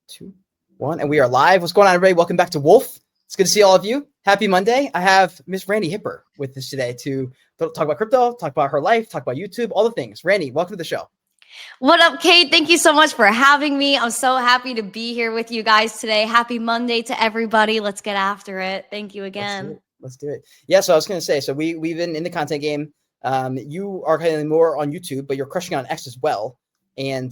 2, 1, and we are live. What's going on, everybody? Welcome back to Wolf. It's good to see all of you. Happy Monday. I have Miss Randi Hipper with us today to talk about crypto, talk about her life, talk about YouTube, all the things. Randi, welcome to the show. What up, Kate? Thank you so much for having me. I'm so happy to be here with you guys today. Happy Monday to everybody. Let's get after it. Thank you again. Let's do it. Yeah, so I was going to say, so we've been in the content game. You are kind of more on YouTube, but you're crushing on X as well. And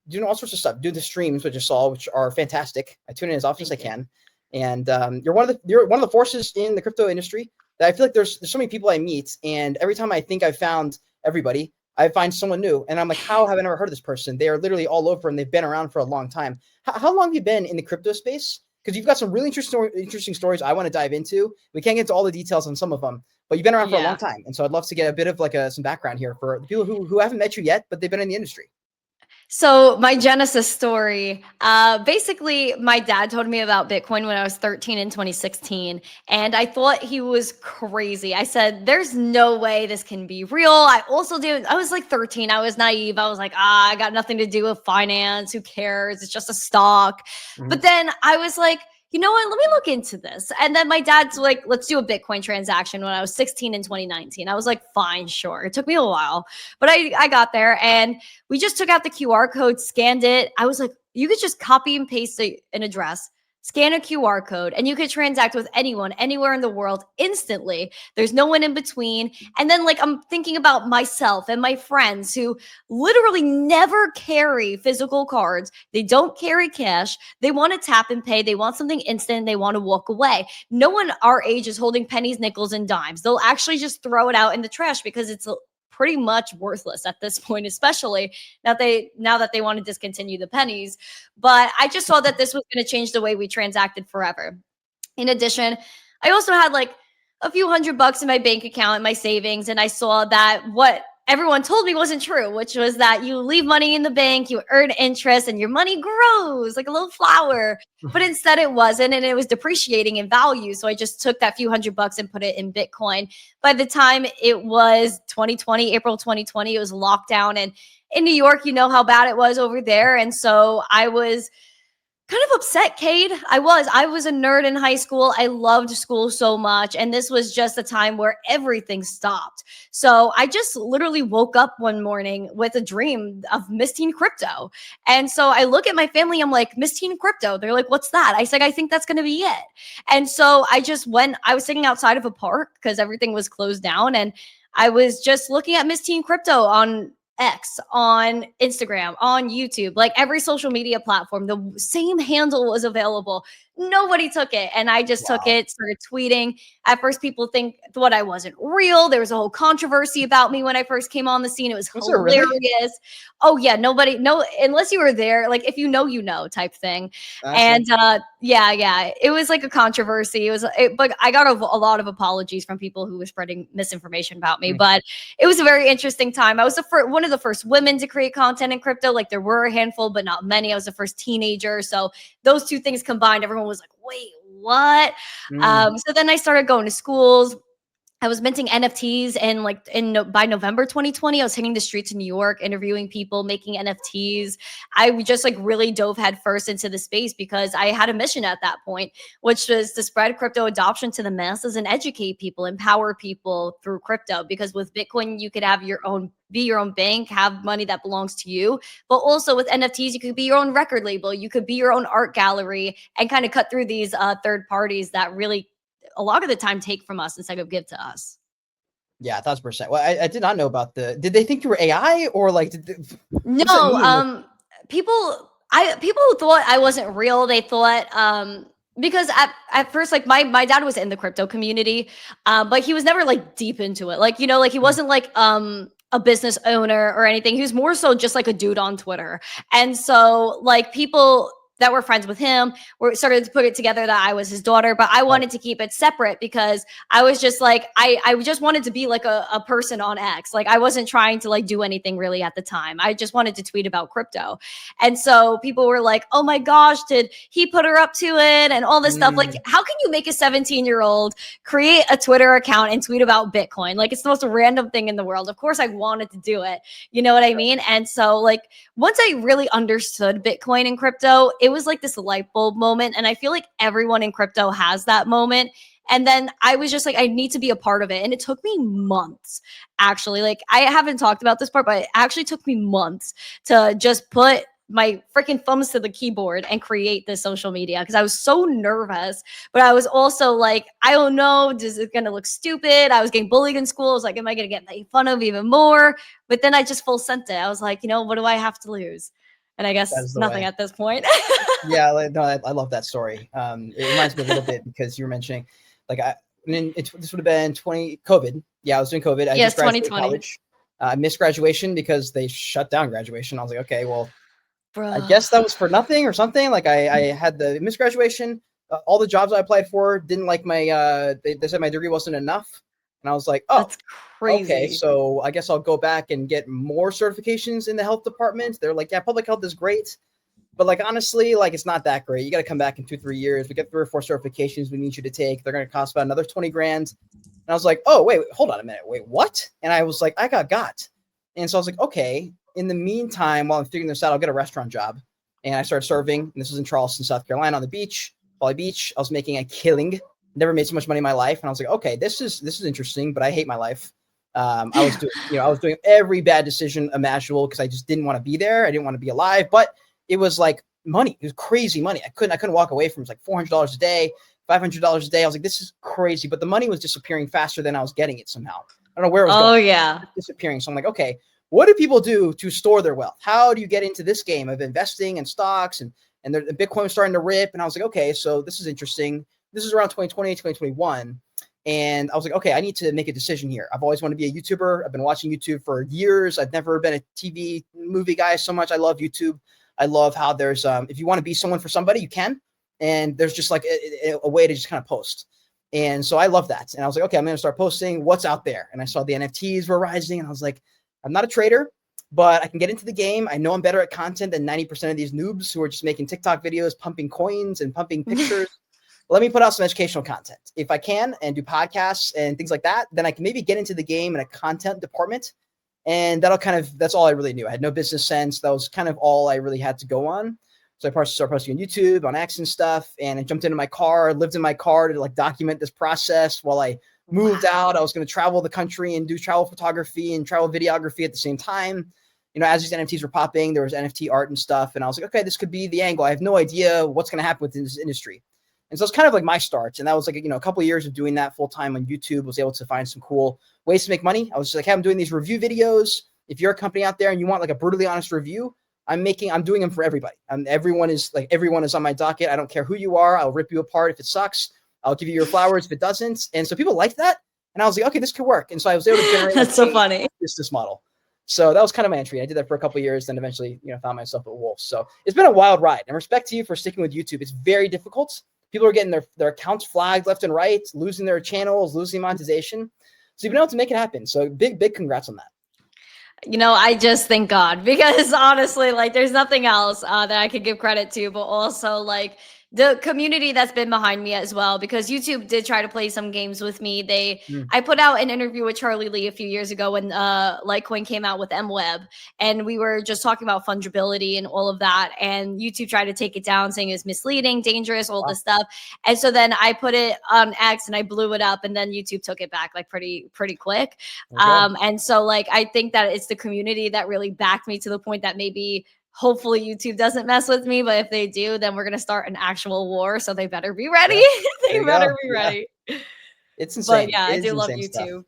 doing all sorts of stuff, doing the streams, which I saw, which are fantastic. I tune in as often as I can. And you're one of the forces in the crypto industry that I feel like there's so many people I meet, and every time I think I've found everybody, I find someone new, and I'm like, how have I never heard of this person? They are literally all over, and they've been around for a long time. How long have you been in the crypto space? Because you've got some really interesting stories I want to dive into. We can't get into all the details on some of them, but you've been around for a long time, and so I'd love to get a bit of like some background here for the people who haven't met you yet, but they've been in the industry. So my genesis story, basically my dad told me about Bitcoin when I was 13 in 2016. And I thought he was crazy. I said, there's no way this can be real. I was like 13. I was naive. I was like, I got nothing to do with finance. Who cares? It's just a stock. Mm-hmm. But then I was like, you know what, let me look into this. And then my dad's like, let's do a Bitcoin transaction when I was 16 in 2019. I was like, fine, sure. It took me a while, but I got there and we just took out the QR code, scanned it. I was like, you could just copy and paste an address, scan a QR code, and you could transact with anyone, anywhere in the world instantly. There's no one in between. And then like, I'm thinking about myself and my friends who literally never carry physical cards. They don't carry cash. They want to tap and pay. They want something instant. They want to walk away. No one our age is holding pennies, nickels, and dimes. They'll actually just throw it out in the trash because it's pretty much worthless at this point, especially now that they want to discontinue the pennies. But I just saw that this was going to change the way we transacted forever. In addition, I also had like a few $100 in my bank account in my savings, and I saw that what everyone told me wasn't true, which was that you leave money in the bank, you earn interest, and your money grows like a little flower. But instead it wasn't, and it was depreciating in value. So I just took that few $100 and put it in Bitcoin. By the time it was 2020, April 2020, it was lockdown. And in New York, you know how bad it was over there. And so I was kind of upset, Cade. I was a nerd in high school. I loved school so much. And this was just a time where everything stopped. So I just literally woke up one morning with a dream of Miss Teen Crypto. And so I look at my family, I'm like, Miss Teen Crypto. They're like, what's that? I said, I think that's going to be it. And so I was sitting outside of a park because everything was closed down. And I was just looking at Miss Teen Crypto on X, on Instagram, on YouTube, like every social media platform, the same handle was available. Nobody took it. And I just took it, started tweeting. At first, people thought I wasn't real. There was a whole controversy about me when I first came on the scene. It was hilarious. Really? Oh, yeah. Unless you were there, like if you know type thing. And yeah, it was like a controversy. But I got a lot of apologies from people who were spreading misinformation about me. But it was a very interesting time. I was one of the first women to create content in crypto. Like there were a handful, but not many. I was the first teenager. So those two things combined, everyone was like, wait, what? So then I started going to schools. I was minting NFTs and by November 2020, I was hitting the streets of New York, interviewing people, making NFTs. I just really dove headfirst into the space because I had a mission at that point, which was to spread crypto adoption to the masses and educate people, empower people through crypto. Because with Bitcoin, you could have be your own bank, have money that belongs to you. But also with NFTs, you could be your own record label. You could be your own art gallery and kind of cut through these third parties that really a lot of the time take from us instead of give to us. Yeah, 1,000%. Well, I did not know about did they think you were AI or like? No, people thought I wasn't real. They thought, because at first, like my dad was in the crypto community, but he was never like deep into it. Like, he wasn't like, a business owner or anything. He was more so just like a dude on Twitter. And so like people that were friends with him were started to put it together that I was his daughter, but I wanted to keep it separate because I was just like, I just wanted to be like a person on X. Like I wasn't trying to like do anything really at the time. I just wanted to tweet about crypto. And so people were like, oh my gosh, did he put her up to it? And all this stuff. Like, how can you make a 17-year-old create a Twitter account and tweet about Bitcoin? Like it's the most random thing in the world. Of course I wanted to do it. You know what I mean? And so like, once I really understood Bitcoin and crypto, it it was like this light bulb moment. And I feel like everyone in crypto has that moment. And then I was just like, I need to be a part of it. And it took me months, actually. Like, I haven't talked about this part, but it actually took me months to just put my freaking thumbs to the keyboard and create this social media because I was so nervous. But I was also like, I don't know, is it gonna look stupid? I was getting bullied in school. I was like, am I gonna get made fun of even more? But then I just full sent it. I was like, what do I have to lose? And I That guess is the nothing way. at this point. Yeah, no, I love that story. It reminds me a little bit because you were mentioning, like, this would have been COVID. Yeah, I was doing COVID. I Yes, just graduated 2020. college. I missed graduation because they shut down graduation. I was like, okay, well, I Bro. guess that was for nothing or something. Like I had the missed graduation. All the jobs I applied for didn't like my. They said my degree wasn't enough, and I was like, oh, That's okay, crazy. so I guess I'll go back and get more certifications in the health department. They're like, yeah, public health is great. But like honestly, like it's not that great. You got to come back in 2-3 years. We get 3 or 4 certifications we need you to take. They're going to cost about another 20 grand. And I was like, oh wait, hold on a minute. Wait, what? And I was like, I got. And so I was like, okay. In the meantime, while I'm figuring this out, I'll get a restaurant job. And I started serving. And this was in Charleston, South Carolina, on the beach, Poly Beach. I was making a killing. Never made so much money in my life. And I was like, okay, this is interesting, but I hate my life. I was doing every bad decision imaginable because I just didn't want to be there. I didn't want to be alive, but it was like money. It was crazy money. I couldn't walk away from it. It was like $400 a day, $500 a day. I was like, this is crazy. But the money was disappearing faster than I was getting it somehow. I don't know where it was going. Yeah. Disappearing. So I'm like, okay, what do people do to store their wealth? How do you get into this game of investing in stocks and the Bitcoin was starting to rip? And I was like, okay, so this is interesting. This is around 2020, 2021. And I was like, okay, I need to make a decision here. I've always wanted to be a YouTuber. I've been watching YouTube for years. I've never been a TV movie guy so much. I love YouTube. I love how there's, if you want to be someone for somebody, you can. And there's just like a way to just kind of post. And so I love that. And I was like, okay, I'm going to start posting what's out there. And I saw the NFTs were rising. And I was like, I'm not a trader, but I can get into the game. I know I'm better at content than 90% of these noobs who are just making TikTok videos, pumping coins and pumping pictures. Let me put out some educational content. If I can and do podcasts and things like that, then I can maybe get into the game in a content department. And that's all I really knew. I had no business sense. That was kind of all I really had to go on. So I started posting on YouTube, on X and stuff. And I jumped into my car, lived in my car to like document this process while I moved out. I was going to travel the country and do travel photography and travel videography at the same time. As these NFTs were popping, there was NFT art and stuff. And I was like, okay, this could be the angle. I have no idea what's going to happen within this industry. And so it's kind of like my start. And that was like, a couple of years of doing that full time on YouTube, was able to find some cool ways to make money. I was just like, hey, I'm doing these review videos. If you're a company out there and you want like a brutally honest review, I'm doing them for everybody. Everyone is on my docket. I don't care who you are. I'll rip you apart if it sucks. I'll give you your flowers if it doesn't. And so people liked that. And I was like, okay, this could work. And so I was able to generate That's so funny. Business model. So that was kind of my entry. I did that for a couple of years, then eventually, found myself at Wolf. So it's been a wild ride. And respect to you for sticking with YouTube. It's very difficult. People are getting their accounts flagged left and right, losing their channels, losing monetization. So you've been able to make it happen. So big congrats on that. I just thank God, because honestly, like, there's nothing else that I could give credit to, but also like the community that's been behind me as well, because YouTube did try to play some games with me. I put out an interview with Charlie Lee a few years ago when Litecoin came out with MWeb, and we were just talking about fungibility and all of that. And YouTube tried to take it down, saying it's misleading, dangerous, all this stuff. And so then I put it on X and I blew it up, and then YouTube took it back like pretty quick. And so like I think that it's the community that really backed me to the point that maybe hopefully YouTube doesn't mess with me, but if they do, then we're going to start an actual war. So they better be ready. Yeah. They better be ready. It's insane. But yeah, I do love YouTube. Stuff.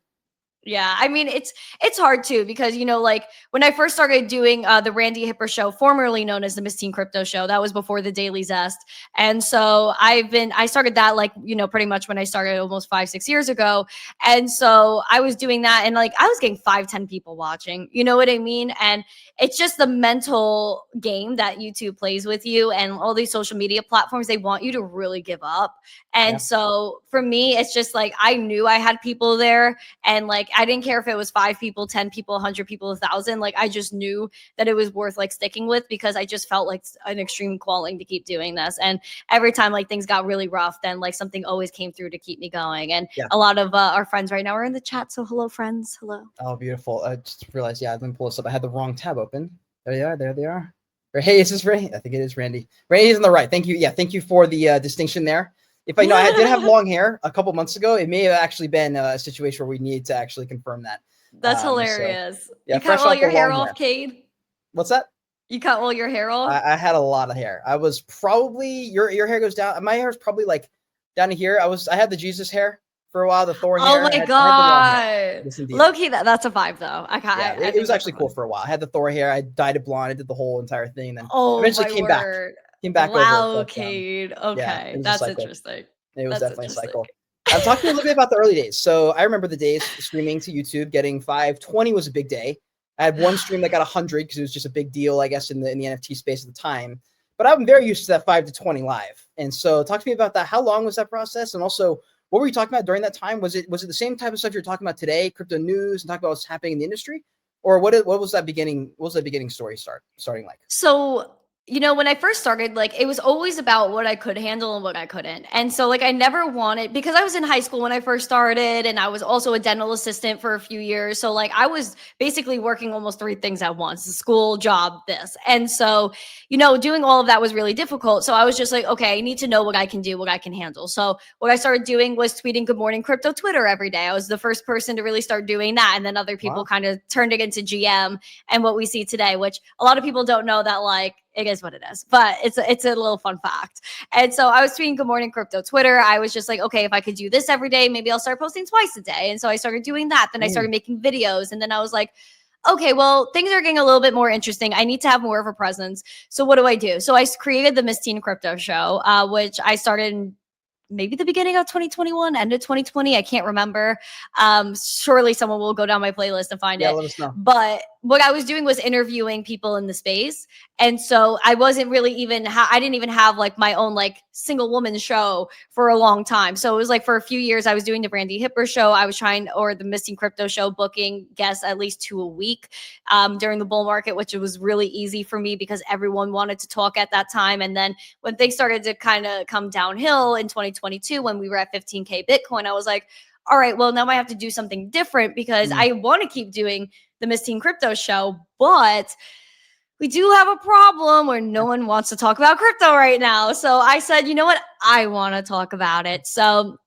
Yeah, I mean, it's hard too, because, like when I first started doing the Randi Hipper show, formerly known as the Miss Teen Crypto Show, that was before the Daily Zest. And so I started that like, pretty much when I started almost 5-6 years ago. And so I was doing that, and like I was getting 5-10 people watching, you know what I mean? And it's just the mental game that YouTube plays with you, and all these social media platforms, they want you to really give up. And so for me, it's just like, I knew I had people there, and like, I didn't care if it was 5 people, 10 people, 100 people, 1,000. Like, I just knew that it was worth like sticking with, because I just felt like an extreme calling to keep doing this. And every time like things got really rough, then like something always came through to keep me going. And a lot of our friends right now are in the chat. So hello, friends. Hello. Oh, beautiful. I just realized, let me pull this up. I had the wrong tab open. There they are. Hey, is this Ray? I think it is Randy. Randy is on the right. Thank you. Yeah, thank you for the distinction there. If I know I did have long hair a couple months ago, it may have actually been a situation where we need to actually confirm that. That's So hilarious. yeah, You cut fresh all off the your hair long off, hair. Cade? What's that? You cut all your hair off? I had a lot of hair. I was probably your hair goes down. My hair is probably like down to here. I had the Jesus hair for a while, the Thor Oh hair. my I had the long hair. God. Yes, indeed. Low key, that's a vibe though. Yeah, I it think was that's a actually cool vibe. for a while. I had the Thor hair. I dyed it blonde. I did the whole entire thing, and then Oh eventually my came back. word. Came back over it, Wow, but Cade. yeah, it Okay, was a that's cycle. interesting. It was That's definitely a interesting. cycle. Talk to me a little bit about the early days. So I remember the days streaming to YouTube, getting 520 was a big day. I had one stream that got 100 because it was just a big deal, I guess, in the NFT space at the time. But I'm very used to that 5 to 20 live. And so talk to me about that. How long was that process? And also, what were you talking about during that time? Was it the same type of stuff you're talking about today, crypto news, and talking about what's happening in the industry? Or what was that beginning? What was that beginning story starting like? So, when I first started, like it was always about what I could handle and what I couldn't. And so like I never wanted, because I was in high school when I first started and I was also a dental assistant for a few years. So like I was basically working almost three things at once: school, job, this. And so, doing all of that was really difficult. So I was just like, okay, I need to know what I can do, what I can handle. So what I started doing was tweeting Good Morning Crypto Twitter every day. I was the first person to really start doing that. And then other people kind of turned it into GM and what we see today, which a lot of people don't know that like it is what it is, but it's a little fun fact. And so I was tweeting Good Morning Crypto Twitter. I was just like, okay, if I could do this every day, maybe I'll start posting twice a day. And so I started doing that. Then I started making videos. And then I was like, okay, well, things are getting a little bit more interesting. I need to have more of a presence. So what do I do? So I created the Miss Teen Crypto Show, which I started in maybe the beginning of 2021, end of 2020. I can't remember. Surely someone will go down my playlist and find it. Let us know. But what I was doing was interviewing people in the space. And so I wasn't really even, I didn't even have like my own like single woman show for a long time. So it was like for a few years, I was doing the Randi Hipper show. I was or the Missing Crypto show, booking guests at least 2 a week during the bull market, which was really easy for me because everyone wanted to talk at that time. And then when things started to kind of come downhill in 2022, when we were at 15K Bitcoin, I was like, all right, well, now I have to do something different because I want to keep doing the Miss Teen Crypto show, but we do have a problem where no one wants to talk about crypto right now. So I said, you know what? I want to talk about it. So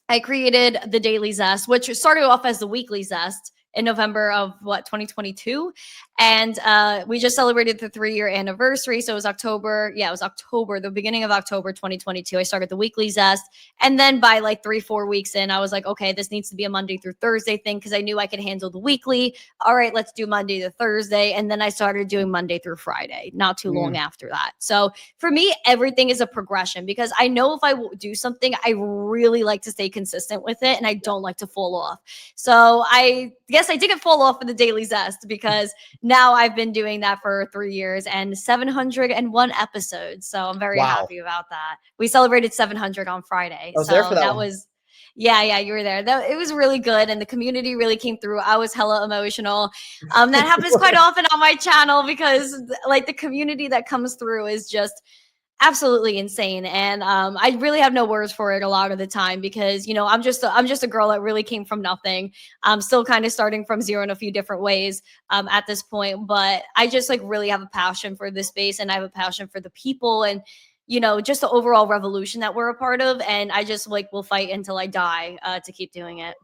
I created the Daily Zest, which started off as the Weekly Zest in November of 2022. And we just celebrated the 3-year anniversary. So it was October. Yeah, it was October, the beginning of October 2022. I started the Weekly Zest. And then by like 3-4 weeks in, I was like, okay, this needs to be a Monday through Thursday thing because I knew I could handle the weekly. All right, let's do Monday to Thursday. And then I started doing Monday through Friday, not too long after that. So for me, everything is a progression because I know if I do something, I really like to stay consistent with it and I don't like to fall off. So I guess I didn't fall off in the Daily Zest because now I've been doing that for 3 years and 701 episodes. So I'm very happy about that. We celebrated 700 on Friday. I was there for that one. Was, yeah, you were there. It was really good. And the community really came through. I was hella emotional. That happens quite often on my channel because like the community that comes through is just absolutely insane. And I really have no words for it a lot of the time because, I'm just a girl that really came from nothing. I'm still kind of starting from zero in a few different ways at this point. But I just like really have a passion for this space and I have a passion for the people and, just the overall revolution that we're a part of. And I just like will fight until I die to keep doing it.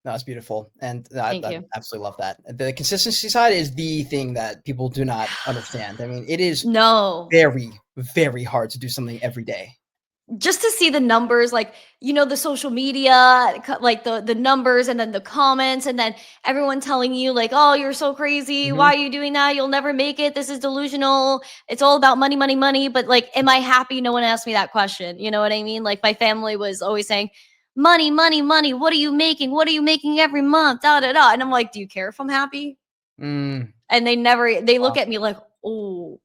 No, it's beautiful. And I I absolutely love that. The consistency side is the thing that people do not understand. I mean, it is very, very hard to do something every day. Just to see the numbers, like, the social media, like the numbers and then the comments and then everyone telling you like, oh, you're so crazy. Why are you doing that? You'll never make it. This is delusional. It's all about money, money, money. But like, am I happy? No one asked me that question. You know what I mean? Like my family was always saying, money, money, money. What are you making? What are you making every month? Da, da, da. And I'm like, do you care if I'm happy? And they look at me like, oh,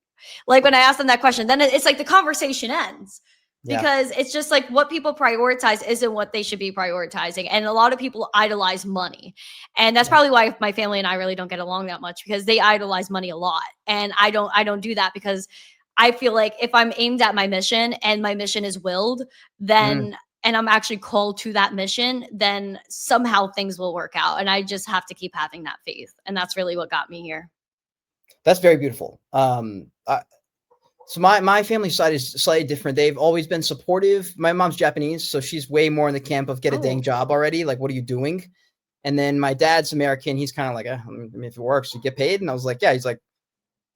like when I ask them that question, then it's like the conversation ends. Because it's just like what people prioritize isn't what they should be prioritizing. And a lot of people idolize money. And that's probably why my family and I really don't get along that much because they idolize money a lot. And I don't do that because I feel like if I'm aimed at my mission and my mission is willed, then and I'm actually called to that mission, then somehow things will work out. And I just have to keep having that faith. And that's really what got me here. That's very beautiful. So my family side is slightly different. They've always been supportive. My mom's Japanese, so she's way more in the camp of get a dang Oh, job already. Like, what are you doing? And then my dad's American. He's kind of like, I mean, if it works, you get paid. And I was like, yeah. He's like,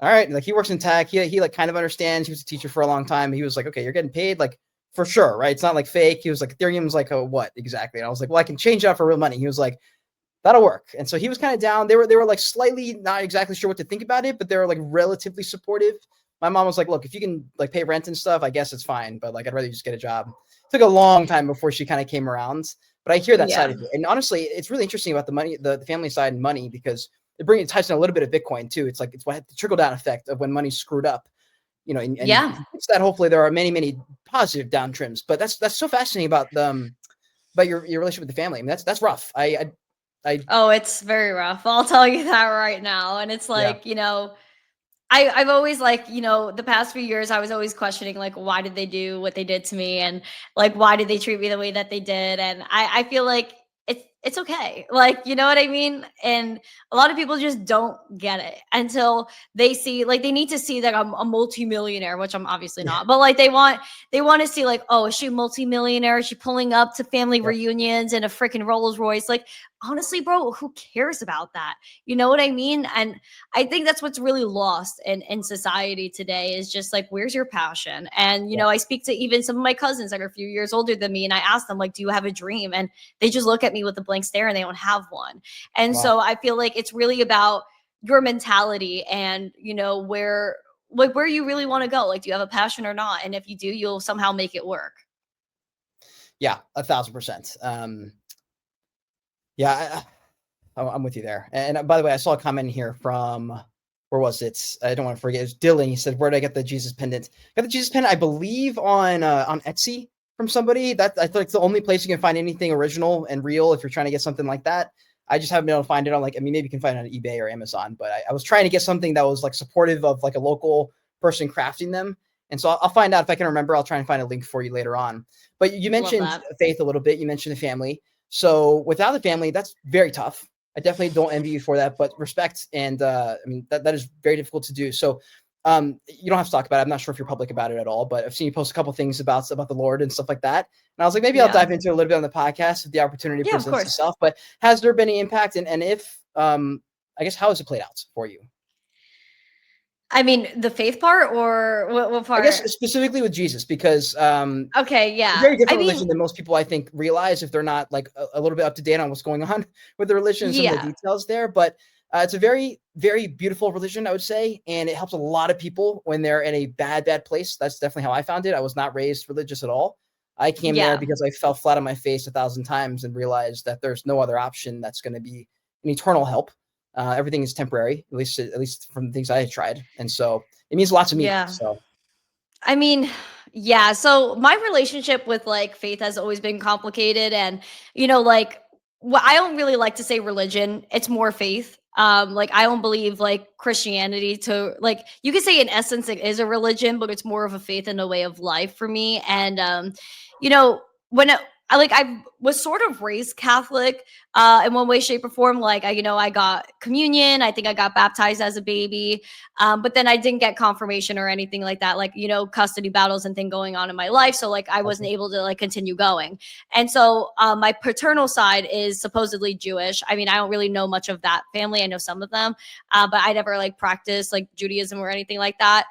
all right. And like, he works in tech. He like kind of understands. He was a teacher for a long time. He was like, okay, you're getting paid like for sure, right? It's not like fake. He was like, Ethereum's like, oh, what exactly? And I was like, well, I can change it out for real money. He was like, that'll work. And so he was kind of down. They were like slightly not exactly sure what to think about it, but they were like relatively supportive. My mom was like, look, if you can like pay rent and stuff, I guess it's fine. But like, I'd rather you just get a job. It took a long time before she kind of came around. But I hear that side yeah. of it. And honestly, it's really interesting about the money, the family side and money, because it ties in a little bit of Bitcoin too. It's like, it's what the trickle down effect of when money's screwed up, and Yeah. it's that hopefully there are many, many positive down trims. But that's so fascinating about your relationship with the family. I mean, that's rough. I Oh, it's very rough. I'll tell you that right now. And it's yeah. like, I've always like, the past few years, I was always questioning like, why did they do what they did to me? And like, why did they treat me the way that they did? And I feel like it's okay. Like, you know what I mean? And a lot of people just don't get it until they see, like, they need to see that I'm a multimillionaire, which I'm obviously Yeah. not, but like they want to see like, oh, is she a multimillionaire? Is she pulling up to family Yep. reunions in a freaking Rolls Royce? Like, honestly, bro, who cares about that? You know what I mean? And I think that's what's really lost in society today is just like, where's your passion? And, Yeah. I speak to even some of my cousins that are a few years older than me, and I ask them, like, do you have a dream? And they just look at me with a blank stare and they don't have one. And Wow. so I feel like it's really about your mentality and, where you really want to go. Like, do you have a passion or not? And if you do, you'll somehow make it work. Yeah, 1,000%. Yeah, I'm with you there. And by the way, I saw a comment here from where was it? I don't want to forget. It's Dylan. He said, "Where did I get the Jesus pendant?" Got the Jesus pendant, I believe, on Etsy from somebody. That I think it's the only place you can find anything original and real if you're trying to get something like that. I just haven't been able to find it on, like, I mean, maybe you can find it on eBay or Amazon, but I was trying to get something that was like supportive of like a local person crafting them. And so I'll find out if I can remember. I'll try and find a link for you later on. But you Love mentioned that. faith a little bit. You mentioned the family. So without the family, that's very tough. I definitely don't envy you for that, but respect. And I mean, that is very difficult to do. So you don't have to talk about it. I'm not sure if you're public about it at all, but I've seen you post a couple things about the Lord and stuff like that. And I was like, maybe I'll Yeah. dive into it a little bit on the podcast if the opportunity Yeah, of presents course. itself. But has there been any impact? And if, I guess, how has it played out for you? I mean, the faith part or what I guess part? specifically with Jesus, because Okay, it's a yeah. very I different mean, religion than most people, I think, realize if they're not like a little bit up to date on what's going on with the religion and some of the yeah. details there. But it's a very, very beautiful religion, I would say, and it helps a lot of people when they're in a bad place. That's definitely how I found it. I was not raised religious at all. I came there Yeah. because I fell flat on my face 1,000 times and realized that there's no other option that's going to be an eternal help. Everything is temporary, at least from the things I had tried, and so it means a lot to me. Yeah. So I mean, yeah. So my relationship with like faith has always been complicated. And, like, well, I don't really like to say religion, it's more faith. Like, I don't believe like Christianity to, like, you could say in essence it is a religion, but it's more of a faith and a way of life for me. And you know, when I was sort of raised Catholic, in one way, shape, or form. Like, I got communion. I think I got baptized as a baby. But then I didn't get confirmation or anything like that, like, custody battles and thing going on in my life. So like I wasn't okay. able to like continue going. And so my paternal side is supposedly Jewish. I mean, I don't really know much of that family. I know some of them, but I never like practiced like Judaism or anything like that.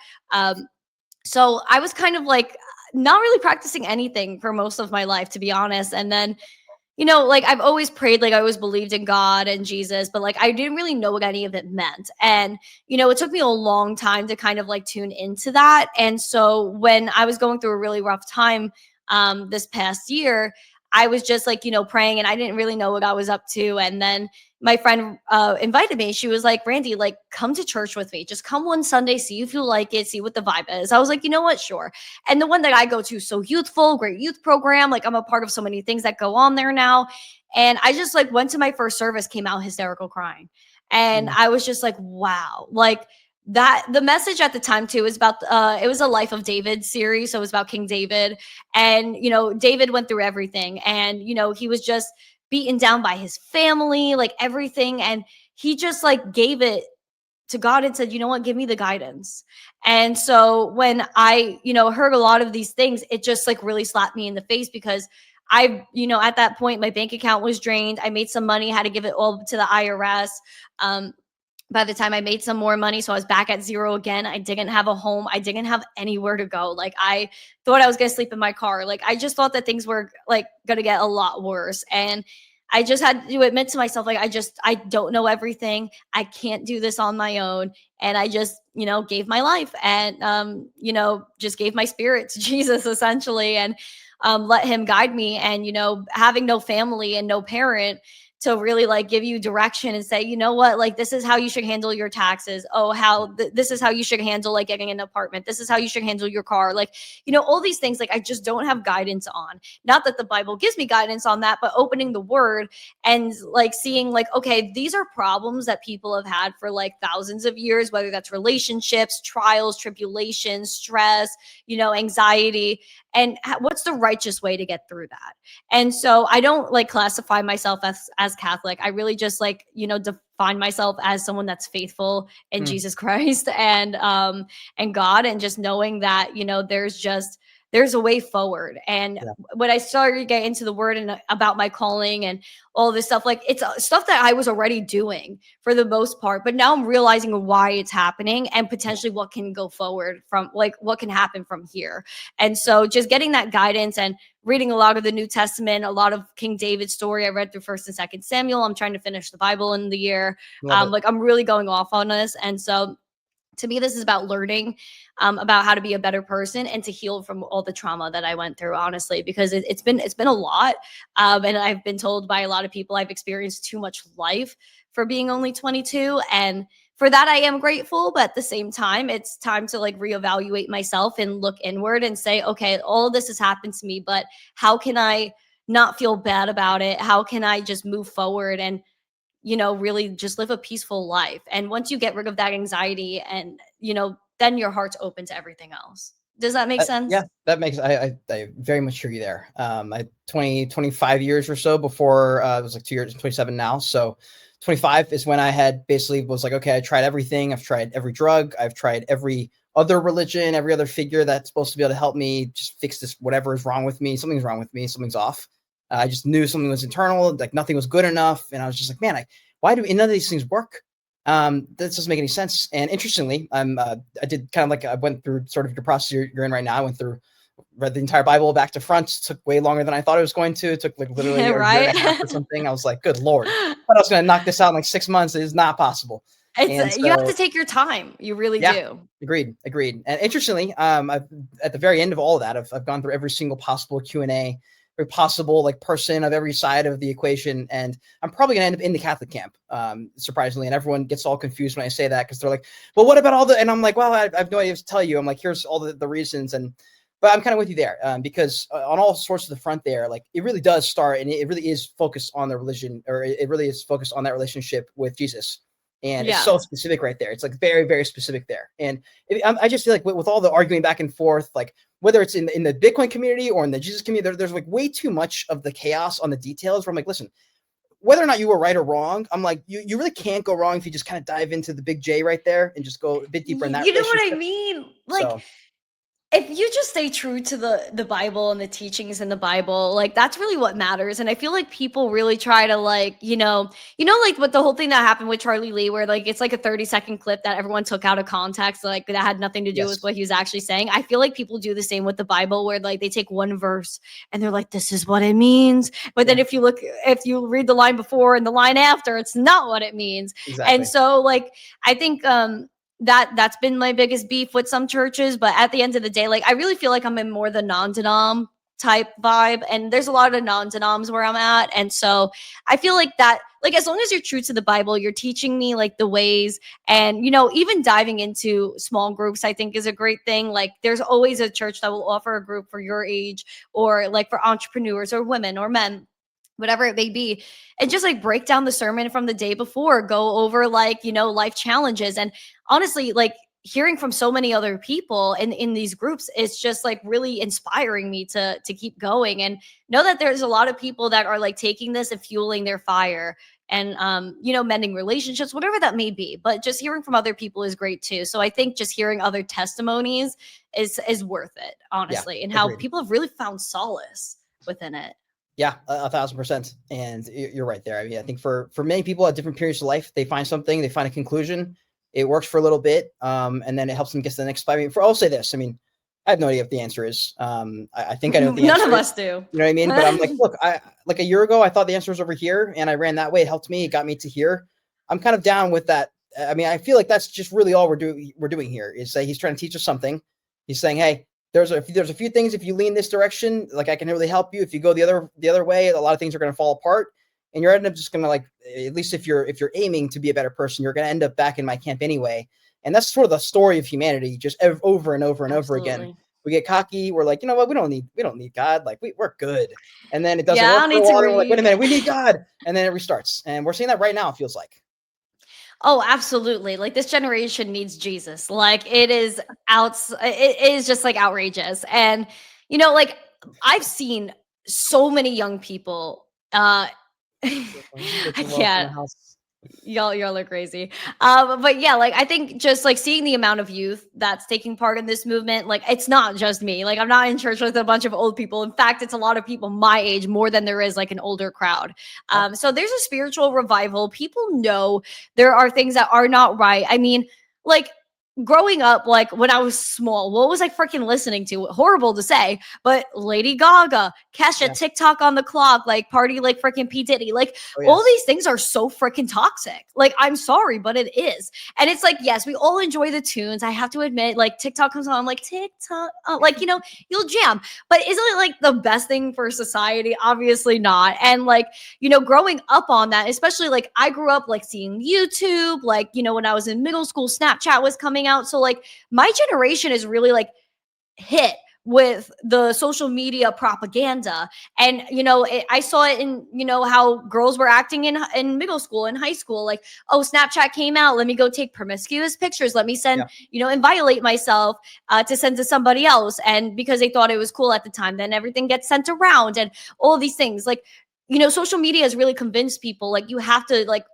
So I was kind of like not really practicing anything for most of my life, to be honest. And then like I've always prayed, like I always believed in God and Jesus, but like I didn't really know what any of it meant. And, it took me a long time to kind of like tune into that. And so when I was going through a really rough time this past year, I was just like, praying and I didn't really know what I was up to. And then my friend invited me. She was like, Randy, like, come to church with me. Just come one Sunday, see if you like it, see what the vibe is. I was like, you know what? Sure. And the one that I go to, so youthful, great youth program. Like, I'm a part of so many things that go on there now. And I just like went to my first service, came out hysterical crying. And Mm, I was just like, wow. Like, that the message at the time too is about it was a Life of David series, so it was about King David. And David went through everything, and he was just beaten down by his family, like everything. And he just like gave it to God and said, you know what, give me the guidance. And so when I, heard a lot of these things, it just like really slapped me in the face because at that point, my bank account was drained. I made some money, had to give it all to the IRS. Um, by the time I made some more money, so I was back at zero again. I didn't have a home. I didn't have anywhere to go. Like I thought I was going to sleep in my car. Like I just thought that things were like going to get a lot worse. And I just had to admit to myself, like, I don't know everything. I can't do this on my own. And I just, gave my life and, just gave my spirit to Jesus essentially and let him guide me. And, having no family and no parent to really like give you direction and say, you know what, like this is how you should handle your taxes. Oh, this is how you should handle like getting an apartment. This is how you should handle your car. Like, all these things, like I just don't have guidance on. Not that the Bible gives me guidance on that, but opening the word and like seeing like, okay, these are problems that people have had for like thousands of years, whether that's relationships, trials, tribulations, stress, anxiety, and what's the righteous way to get through that. And so I don't like classify myself as Catholic. I really just like, define myself as someone that's faithful in Jesus Christ and God, and just knowing that, there's a way forward. And when I started to get into the word and about my calling and all this stuff, like it's stuff that I was already doing for the most part, but now I'm realizing why it's happening and potentially what can go forward from like what can happen from here. And so just getting that guidance and reading a lot of the New Testament, a lot of King David's story. I read through 1st and 2nd Samuel. I'm trying to finish the Bible in the year. Like I'm really going off on this. And so to me, this is about learning about how to be a better person and to heal from all the trauma that I went through, honestly, because it's been a lot. And I've been told by a lot of people I've experienced too much life for being only 22. And for that, I am grateful. But at the same time, it's time to like reevaluate myself and look inward and say, okay, all of this has happened to me, but how can I not feel bad about it? How can I just move forward and really just live a peaceful life? And once you get rid of that anxiety and, then your heart's open to everything else. Does that make sense? Yeah, that makes, I very much hear you there. I 25 years or so before, it was like 2 years, 27 now. So 25 is when I had basically was like, okay, I tried everything. I've tried every drug. I've tried every other religion, every other figure that's supposed to be able to help me just fix this, whatever is wrong with me. Something's wrong with me. Something's off. I just knew something was internal, like nothing was good enough. And I was just like, man, why do none of these things work? That doesn't make any sense. And interestingly, I did kind of like, I went through sort of your process you're in right now. I went through, read the entire Bible back to front. It took way longer than I thought it was going to. It took like literally a year and a half or something. I was like, good Lord, I thought I was going to knock this out in like 6 months. It is not possible. And you have to take your time. You really do. Agreed. And interestingly, I've at the very end of all of that, I've gone through every single possible Q&A, every possible like person of every side of the equation, and I'm probably gonna end up in the Catholic camp, surprisingly. And everyone gets all confused when I say that because they're like, "Well, what about all the?" And I'm like, "Well, I have no idea what to tell you." I'm like, "Here's all the reasons," but I'm kind of with you there because on all sorts of the front there, like it really does start, and it really is focused on the religion, or it really is focused on that relationship with Jesus. And it's so specific right there. It's like very, very specific there. And I just feel like with all the arguing back and forth, like whether it's in the Bitcoin community or in the Jesus community, there's like way too much of the chaos on the details where I'm like, listen, whether or not you were right or wrong, I'm like, you really can't go wrong if you just kind of dive into the big J right there and just go a bit deeper in that. You know what I mean? Like, if you just stay true to the Bible and the teachings in the Bible, like that's really what matters. And I feel like people really try to like, like with the whole thing that happened with Charlie Lee, where like it's like a 30-second clip that everyone took out of context, like that had nothing to do with what he was actually saying. I feel like people do the same with the Bible, where like they take one verse and they're like, this is what it means. But then if you read the line before and the line after, it's not what it means. Exactly. And so like I think that's been my biggest beef with some churches. But at the end of the day, like I really feel like I'm in more the non-denom type vibe, and there's a lot of non-denoms where I'm at. And so I feel like that, like as long as you're true to the Bible, you're teaching me like the ways, and even diving into small groups I think is a great thing. Like there's always a church that will offer a group for your age, or like for entrepreneurs or women or men, whatever it may be, and just like break down the sermon from the day before, go over like, life challenges. And honestly, like hearing from so many other people in these groups, it's just like really inspiring me to keep going and know that there's a lot of people that are like taking this and fueling their fire and mending relationships, whatever that may be. But just hearing from other people is great too. So I think just hearing other testimonies is worth it, honestly, and how agreed. people have really found solace within it. Yeah, 1,000%. And you're right there. I mean, I think for many people at different periods of life, they find something, they find a conclusion, it works for a little bit, and then it helps them get to the next spot. I mean, I'll say this. I mean, I have no idea what the answer is. I think I know what the answer None of us is. do. You know what I mean? But I'm like, look, like a year ago, I thought the answer was over here, and I ran that way. It helped me. It got me to here. I'm kind of down with that. I mean, I feel like that's just really all we're doing here is say he's trying to teach us something. He's saying, hey, there's a few things. If you lean this direction, like I can really help you. If you go the other way, a lot of things are going to fall apart, and you're end up just going to like, at least if you're aiming to be a better person, you're going to end up back in my camp anyway. And that's sort of the story of humanity, just over and over and over again. We get cocky. We're like, you know what? We don't need God. Like we're good. And then it doesn't work for a while. We're like, wait a minute, we need God. And then it restarts. And we're seeing that right now. It feels like. Oh, absolutely. Like this generation needs Jesus. Like it is it is just like outrageous. And like I've seen so many young people I can't. Y'all are crazy. But yeah, like I think just like seeing the amount of youth that's taking part in this movement, like it's not just me. Like I'm not in church with a bunch of old people. In fact, it's a lot of people my age more than there is like an older crowd. So there's a spiritual revival. People know there are things that are not right. I mean, like growing up, like when I was small, what was I freaking listening to? Horrible to say, but Lady Gaga, Kesha, TikTok on the clock, like party like freaking P. Diddy. Like all these things are so freaking toxic. Like I'm sorry, but it is. And it's like, yes, we all enjoy the tunes. I have to admit, like TikTok comes on, I'm like TikTok, like, you'll jam. But isn't it like the best thing for society? Obviously not. And like, growing up on that, especially like I grew up like seeing YouTube, like, when I was in middle school, Snapchat was coming out. So like my generation is really like hit with the social media propaganda. And I saw it in how girls were acting in middle school and high school, like, oh, Snapchat came out, let me go take promiscuous pictures, let me send and violate myself to send to somebody else. And because they thought it was cool at the time, then everything gets sent around and all these things. Like social media has really convinced people like you have to like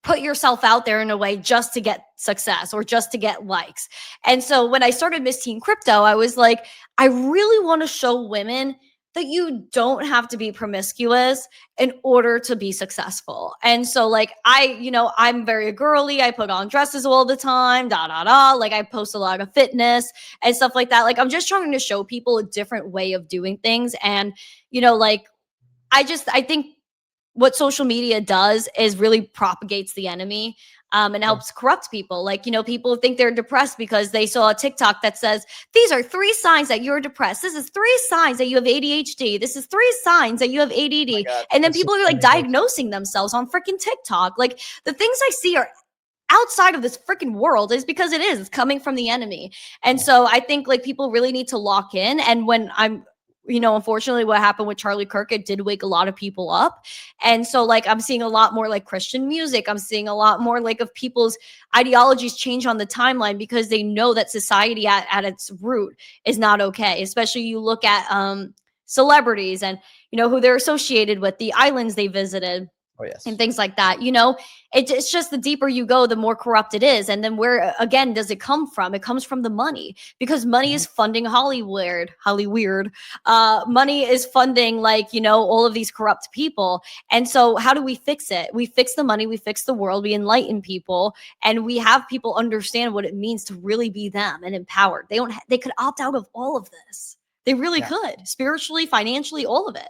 put yourself out there in a way just to get success or just to get likes. And so when I started Miss Teen Crypto, I was like, I really want to show women that you don't have to be promiscuous in order to be successful. And so like I'm very girly. I put on dresses all the time, Like I post a lot of fitness and stuff like that. Like I'm just trying to show people a different way of doing things. And like I think what social media does is really propagates the enemy and helps corrupt people. Like, people think they're depressed because they saw a TikTok that says, these are 3 signs that you're depressed. This is 3 signs that you have ADHD. This is 3 signs that you have ADD. And then people are like diagnosing themselves on freaking TikTok. Like the things I see are outside of this freaking world is because it's coming from the enemy. And so I think like people really need to lock in. And when unfortunately what happened with Charlie Kirk, it did wake a lot of people up. And so like, I'm seeing a lot more like Christian music. I'm seeing a lot more like of people's ideologies change on the timeline because they know that society at its root is not okay. Especially you look at celebrities and, who they're associated with, the islands they visited. Oh, yes. And things like that. It's just the deeper you go, the more corrupt it is. And then where, again, does it come from? It comes from the money because money is funding Hollywood. Money is funding all of these corrupt people. And so how do we fix it? We fix the money, we fix the world, we enlighten people, and we have people understand what it means to really be them and empowered. They could opt out of all of this. They really could, spiritually, financially, all of it.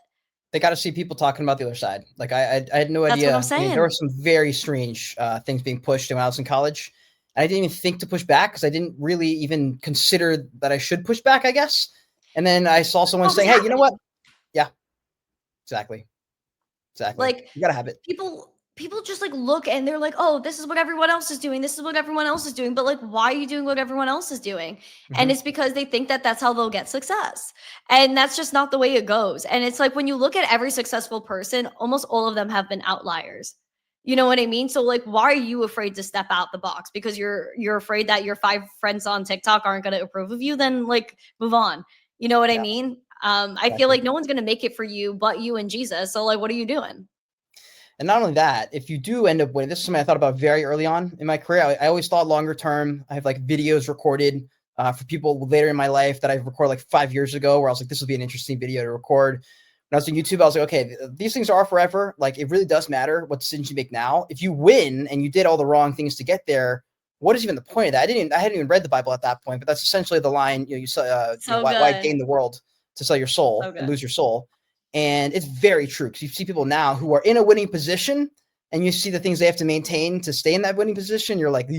They got to see people talking about the other side. Like I had no idea. That's what I'm saying. I mean, there were some very strange things being pushed when I was in college. And I didn't even think to push back because I didn't really even consider that I should push back, I guess. And then I saw someone saying, hey, you know what? Yeah, exactly. Like you got to have it. People just like look and they're like, oh, this is what everyone else is doing. This is what everyone else is doing. But like, why are you doing what everyone else is doing? Mm-hmm. And it's because they think that that's how they'll get success. And that's just not the way it goes. And it's like, when you look at every successful person, almost all of them have been outliers. You know what I mean? So like, why are you afraid to step out the box? Because you're afraid that your 5 friends on TikTok aren't going to approve of you? Then like, move on. You know what I mean? I feel like no one's going to make it for you but you and Jesus. So like, what are you doing? And not only that, if you do end up winning, this is something I thought about very early on in my career. I always thought longer term. I have like videos recorded for people later in my life that I recorded like 5 years ago, where I was like, this will be an interesting video to record. When I was on YouTube, I was like, okay, these things are forever. Like, it really does matter what decisions you make now. If you win and you did all the wrong things to get there, what is even the point of that? I hadn't even read the Bible at that point, but that's essentially the line. You know, why gain the world to sell your soul and lose your soul? And it's very true, because you see people now who are in a winning position, and you see the things they have to maintain to stay in that winning position. You're like,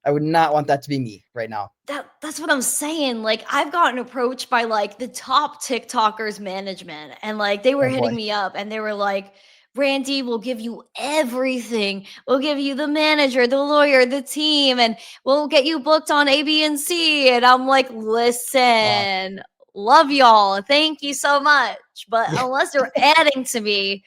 I would not want that to be me right now. That's what I'm saying. Like, I've gotten approached by like the top TikTokers management, and like they were hitting me up and they were like, Randy, we'll give you everything. We'll give you the manager, the lawyer, the team, and we'll get you booked on A, B, and C. And I'm like, listen, love y'all. Thank you so much. But unless you're adding to me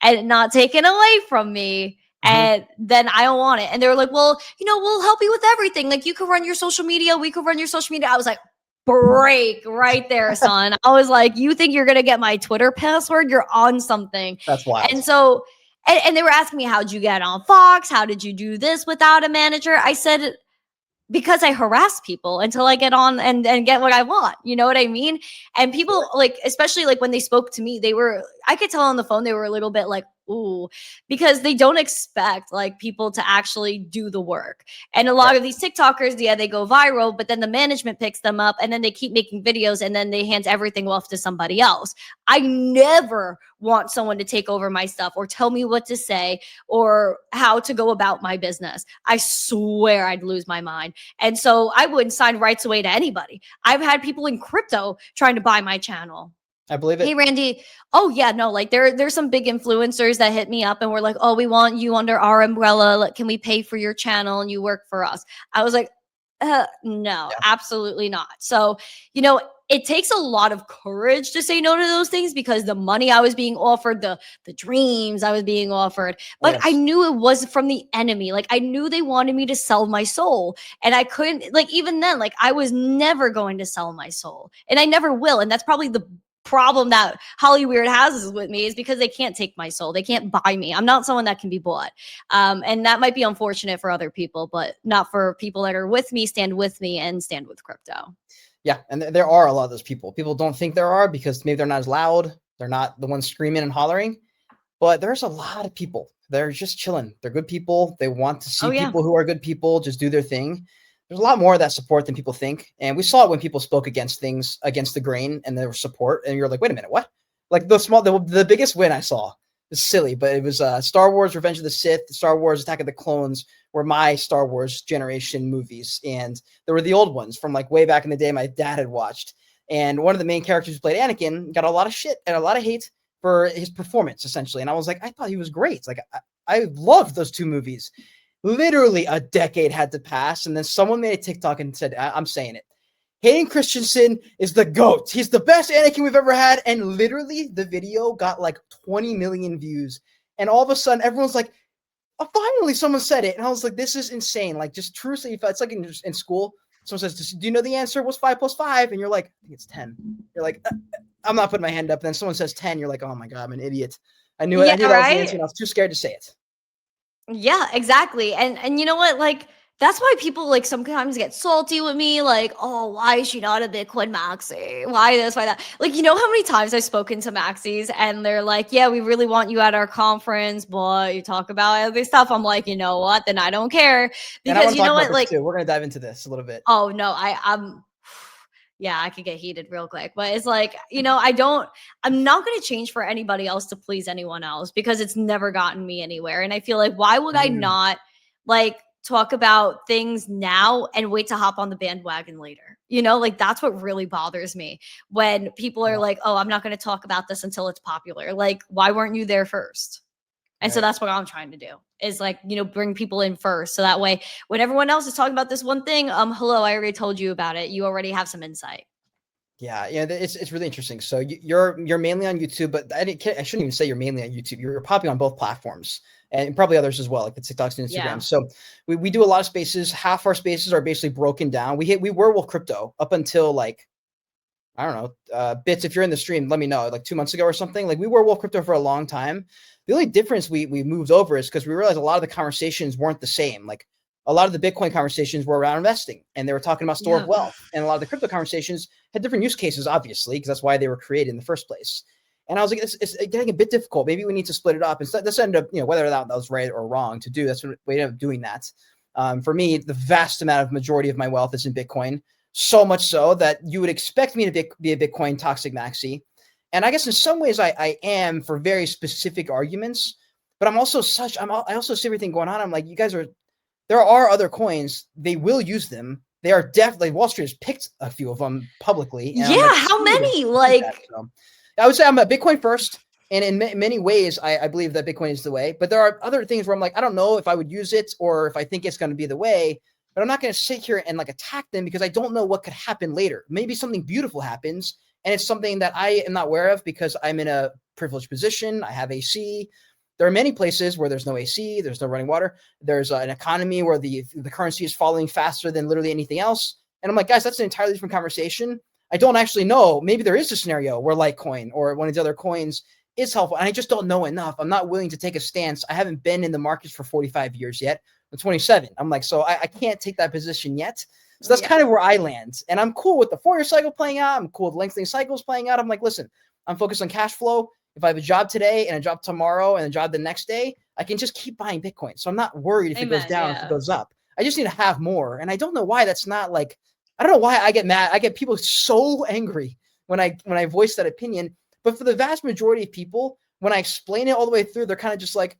and not taking away from me, and then I don't want it. And they were like, well, you know, we'll help you with everything. Like, you could run your social media. We could run your social media. I was like, break right there, son. I was like, you think you're going to get my Twitter password? You're on something. That's wild. And so, and they were asking me, how'd you get on Fox? How did you do this without a manager? I said, because I harass people until I get on and get what I want. You know what I mean? And people, like, especially like when they spoke to me, I could tell on the phone, they were a little bit like, ooh, because they don't expect like people to actually do the work. And a lot of these TikTokers, they go viral, but then the management picks them up and then they keep making videos and then they hand everything off to somebody else. I never want someone to take over my stuff or tell me what to say or how to go about my business. I swear I'd lose my mind. And so I wouldn't sign rights away to anybody. I've had people in crypto trying to buy my channel. I believe it. Hey, Randy. Oh, yeah, no, like there's some big influencers that hit me up and were like, oh, we want you under our umbrella. Like, can we pay for your channel and you work for us? I was like, no, absolutely not. So, you know, it takes a lot of courage to say no to those things, because the money I was being offered, the dreams I was being offered, but I knew it was from the enemy. Like, I knew they wanted me to sell my soul, and I couldn't, like, even then, like, I was never going to sell my soul, and I never will. And that's probably the problem that Hollyweird has with me, is because they can't take my soul. They can't buy me. I'm not someone that can be bought. And that might be unfortunate for other people, but not for people that are with me, stand with me, and stand with crypto. Yeah. And there are a lot of those people. People don't think there are because maybe they're not as loud. They're not the ones screaming and hollering, but there's a lot of people. They're just chilling. They're good people. They want to see people who are good people just do their thing. There's a lot more of that support than people think. And we saw it when people spoke against things, against the grain, and there was support. And you're like, wait a minute, what? Like the biggest win I saw, it's silly, but it was Star Wars Revenge of the Sith, Star Wars Attack of the Clones were my Star Wars generation movies. And there were the old ones from like way back in the day my dad had watched. And one of the main characters who played Anakin got a lot of shit and a lot of hate for his performance, essentially. And I was like, I thought he was great. Like, I loved those two movies. Literally a decade had to pass, and then someone made a TikTok and said, I'm saying it, Hayden Christensen is the GOAT. He's the best Anakin we've ever had. And literally the video got like 20 million views. And all of a sudden everyone's like, oh, finally someone said it. And I was like, this is insane. Like, just truly, it's like in school, someone says, do you know the answer? What's 5 + 5? And you're like, I think it's 10. You're like, I'm not putting my hand up. And then someone says 10. You're like, oh my God, I'm an idiot. I knew it. I knew that was the answer, and I was too scared to say it. Yeah, exactly. And you know what? Like, that's why people like sometimes get salty with me. Like, oh, why is she not a Bitcoin maxi? Why this, why that? Like, you know how many times I've spoken to maxis and they're like, yeah, we really want you at our conference, but you talk about other stuff. I'm like, you know what? Then I don't care. Because you know what? Like, we're going to dive into this a little bit. Oh, no, I'm yeah, I could get heated real quick, but it's like, you know, I'm not going to change for anybody else to please anyone else, because it's never gotten me anywhere. And I feel like, why would I not like talk about things now and wait to hop on the bandwagon later? You know, like, that's what really bothers me when people are like, oh, I'm not going to talk about this until it's popular. Like, why weren't you there first? And so that's what I'm trying to do, is like, you know, bring people in first. So that way, when everyone else is talking about this one thing, hello, I already told you about it. You already have some insight. Yeah, it's really interesting. So you're mainly on YouTube, but I shouldn't even say you're mainly on YouTube. You're popping on both platforms, and probably others as well, like the TikToks and Instagram. Yeah. So we do a lot of spaces. Half our spaces are basically broken down. We were with crypto up until like I don't know, Bits, if you're in the stream, let me know, like 2 months ago or something. Like we were Wolf Crypto for a long time. The only difference we moved over is because we realized a lot of the conversations weren't the same. Like a lot of the Bitcoin conversations were around investing and they were talking about store of wealth. And a lot of the crypto conversations had different use cases, obviously, because that's why they were created in the first place. And I was like, it's getting a bit difficult. Maybe we need to split it up. And so this ended up, whether that was right or wrong to do, that's what we ended up doing that. For me, the vast majority of my wealth is in Bitcoin. So much so that you would expect me to be a Bitcoin toxic maxi. And I guess in some ways I am for very specific arguments, but I also see everything going on. I'm like, there are other coins. They will use them. They are definitely, Wall Street has picked a few of them publicly. And yeah, how many? Like, so I would say I'm a Bitcoin first. And in many ways, I believe that Bitcoin is the way. But there are other things where I'm like, I don't know if I would use it or if I think it's going to be the way. But I'm not going to sit here and like attack them because I don't know what could happen later. Maybe something beautiful happens and it's something that I am not aware of because I'm in a privileged position. I have AC. There are many places where there's no AC, there's no running water. There's an economy where the currency is falling faster than literally anything else. And I'm like, guys, that's an entirely different conversation. I don't actually know. Maybe there is a scenario where Litecoin or one of the other coins is helpful. And I just don't know enough. I'm not willing to take a stance. I haven't been in the markets for 45 years yet. I'm 27. I'm like, so I can't take that position yet. So that's kind of where I land. And I'm cool with the 4-year cycle playing out. I'm cool with lengthening cycles playing out. I'm like, listen, I'm focused on cash flow. If I have a job today and a job tomorrow and a job the next day, I can just keep buying Bitcoin. So I'm not worried if it goes down, if it goes up. I just need to have more. And I don't know why that's not like, I don't know why I get mad. I get people so angry when I voice that opinion. But for the vast majority of people, when I explain it all the way through, they're kind of just like,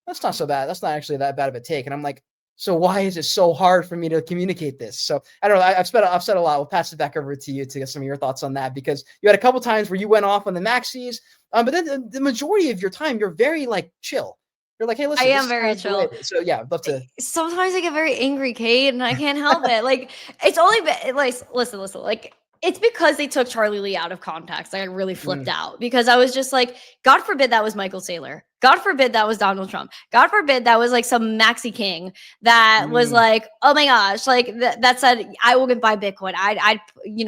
that's not so bad. That's not actually that bad of a take. And I'm like, so why is it so hard for me to communicate this? So I don't know. I've said a lot. We'll pass it back over to you to get some of your thoughts on that, because you had a couple times where you went off on the maxis, but then the majority of your time, you're very like chill. You're like, hey, listen, I am very chill. So yeah, I'd love to. Sometimes I get very angry, Kate, and I can't help it. Like, it's only been, like, listen, like, it's because they took Charlie Lee out of context. I really flipped out because I was just like, God forbid that was Michael Saylor. God forbid that was Donald Trump. God forbid that was like some maxi king that was like, oh my gosh, like that said, I will buy Bitcoin. I'd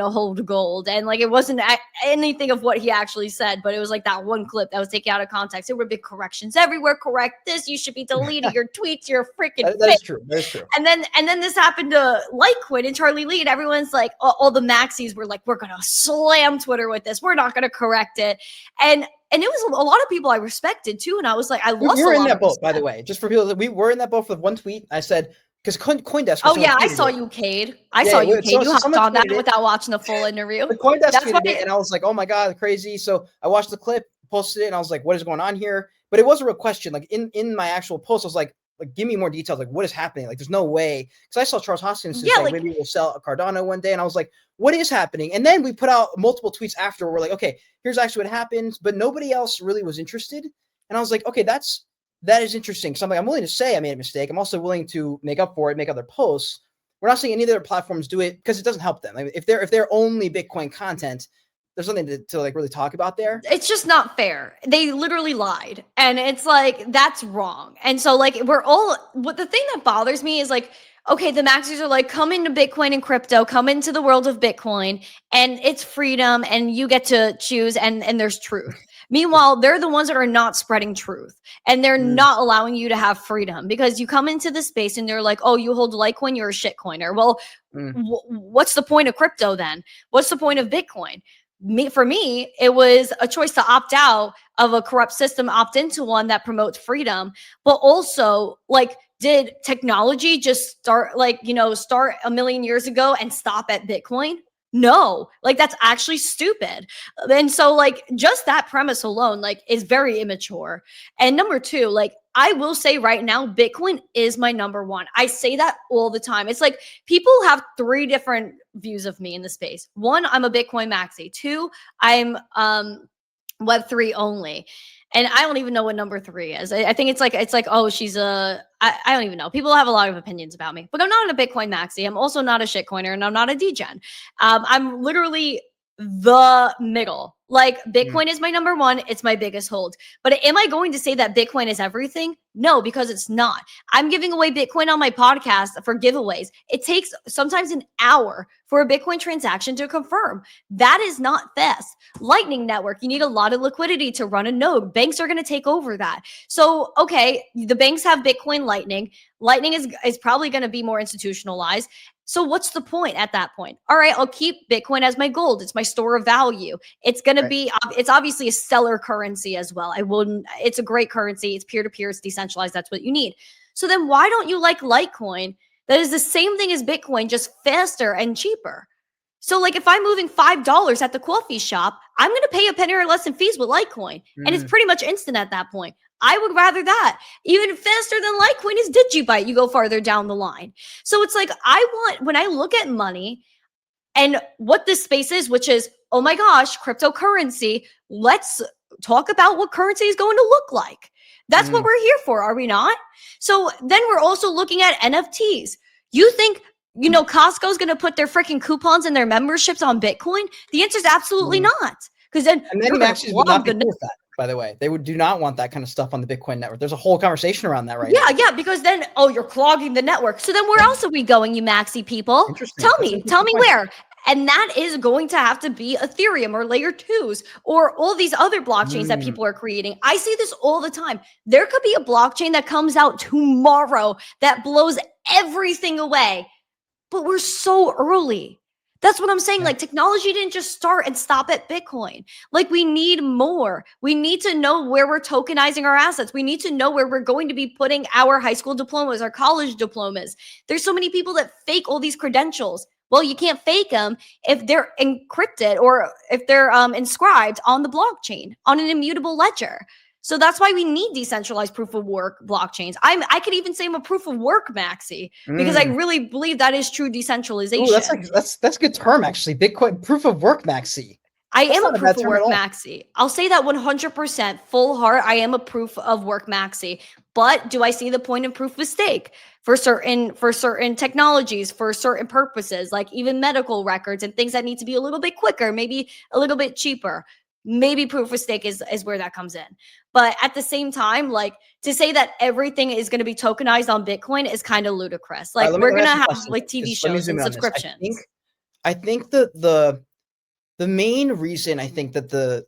hold gold. And like, it wasn't anything of what he actually said, but it was like that one clip that was taken out of context. There were big corrections everywhere. Correct this. You should be deleting your tweets. You're freaking that is true. That is true. And then this happened to Litecoin and Charlie Lee, and everyone's like, all the maxis were like, we're going to slam Twitter with this. We're not going to correct it. And it was a lot of people I respected too. And I was like, I lost we were in that boat, by the way, just for people that we were in that boat for one tweet. I said, because CoinDesk. Oh yeah, I saw you, Cade. I saw you, Cade. You hopped on that without watching the full interview. The CoinDesk tweeted it, and I was like, oh my God, crazy. So I watched the clip, posted it, and I was like, what is going on here? But it was a real question. Like in my actual post, I was like, give me more details. Like, what is happening? Like, there's no way. Because I saw Charles Hoskins say, maybe we'll sell a Cardano one day. And I was like, what is happening? And then we put out multiple tweets after. We're like, okay, here's actually what happened. But nobody else really was interested. And I was like, okay, that is interesting. Something I'm willing to say I made a mistake. I'm also willing to make up for it, make other posts. We're not seeing any other platforms do it because it doesn't help them. I mean, if they're only Bitcoin content, there's nothing to like really talk about there. It's just not fair. They literally lied. And it's like, that's wrong. And so like, what the thing that bothers me is like, okay, the maxis are like, come into Bitcoin and crypto, come into the world of Bitcoin, and it's freedom and you get to choose and there's truth. Meanwhile, they're the ones that are not spreading truth and they're not allowing you to have freedom because you come into the space and they're like, oh, you hold Litecoin, you're a shitcoiner. Well, what's the point of crypto then? What's the point of Bitcoin? For me, it was a choice to opt out of a corrupt system, opt into one that promotes freedom, but also like, did technology just start a million years ago and stop at Bitcoin? No, like that's actually stupid. And so like just that premise alone, like is very immature. And number two, like I will say right now, Bitcoin is my number one. I say that all the time. It's like people have three different views of me in the space. One, I'm a Bitcoin maxi. Two, I'm Web3 only. And I don't even know what number three is. I think it's like, oh, she's I don't even know. People have a lot of opinions about me, but I'm not a Bitcoin maxi. I'm also not a shitcoiner and I'm not a degen. I'm literally the middle. Like Bitcoin is my number one. It's my biggest hold. But am I going to say that Bitcoin is everything? No, because it's not. I'm giving away Bitcoin on my podcast for giveaways. It takes sometimes an hour for a Bitcoin transaction to confirm. That is not fast. Lightning Network, you need a lot of liquidity to run a node. Banks are going to take over that. So, okay, the banks have Bitcoin Lightning. Lightning is probably going to be more institutionalized. So what's the point at that point? All right, I'll keep Bitcoin as my gold. It's my store of value. It's going to be, it's obviously a stellar currency as well. It's a great currency. It's peer-to-peer, it's decentralized. That's what you need. So then why don't you like Litecoin? That is the same thing as Bitcoin, just faster and cheaper. So like if I'm moving $5 at the coffee shop, I'm going to pay a penny or less in fees with Litecoin. And it's pretty much instant at that point. I would rather that. Even faster than Litecoin is Digibyte. You go farther down the line. So it's like when I look at money and what this space is, which is, oh my gosh, cryptocurrency, let's talk about what currency is going to look like. That's what we're here for, are we not? So then we're also looking at NFTs. You think, Costco is going to put their freaking coupons and their memberships on Bitcoin? The answer is absolutely not. Because then many maxis would not be cool with that. By the way, they do not want that kind of stuff on the Bitcoin network. There's a whole conversation around that right now. Yeah, because then, you're clogging the network. So then where else are we going, you maxi people? Tell me where. And that is going to have to be Ethereum or layer 2s or all these other blockchains that people are creating. I see this all the time. There could be a blockchain that comes out tomorrow that blows everything away, but we're so early. That's what I'm saying. Like technology didn't just start and stop at Bitcoin. Like we need more. We need to know where we're tokenizing our assets. We need to know where we're going to be putting our high school diplomas, our college diplomas. There's so many people that fake all these credentials. Well, you can't fake them if they're encrypted or if they're inscribed on the blockchain, on an immutable ledger. So that's why we need decentralized proof of work blockchains. I could even say I'm a proof of work maxi because I really believe that is true decentralization. Ooh, that's a good term actually. Bitcoin proof of work maxi. I am a proof of work maxi. I'll say that 100% full heart. I am a proof of work maxi. But do I see the point of proof of stake for certain technologies, for certain purposes, like even medical records and things that need to be a little bit quicker, maybe a little bit cheaper? Maybe proof of stake is where that comes in. But at the same time, like to say that everything is going to be tokenized on Bitcoin is kind of ludicrous. Like we're going to have like TV shows and subscriptions. I think the main reason I think that the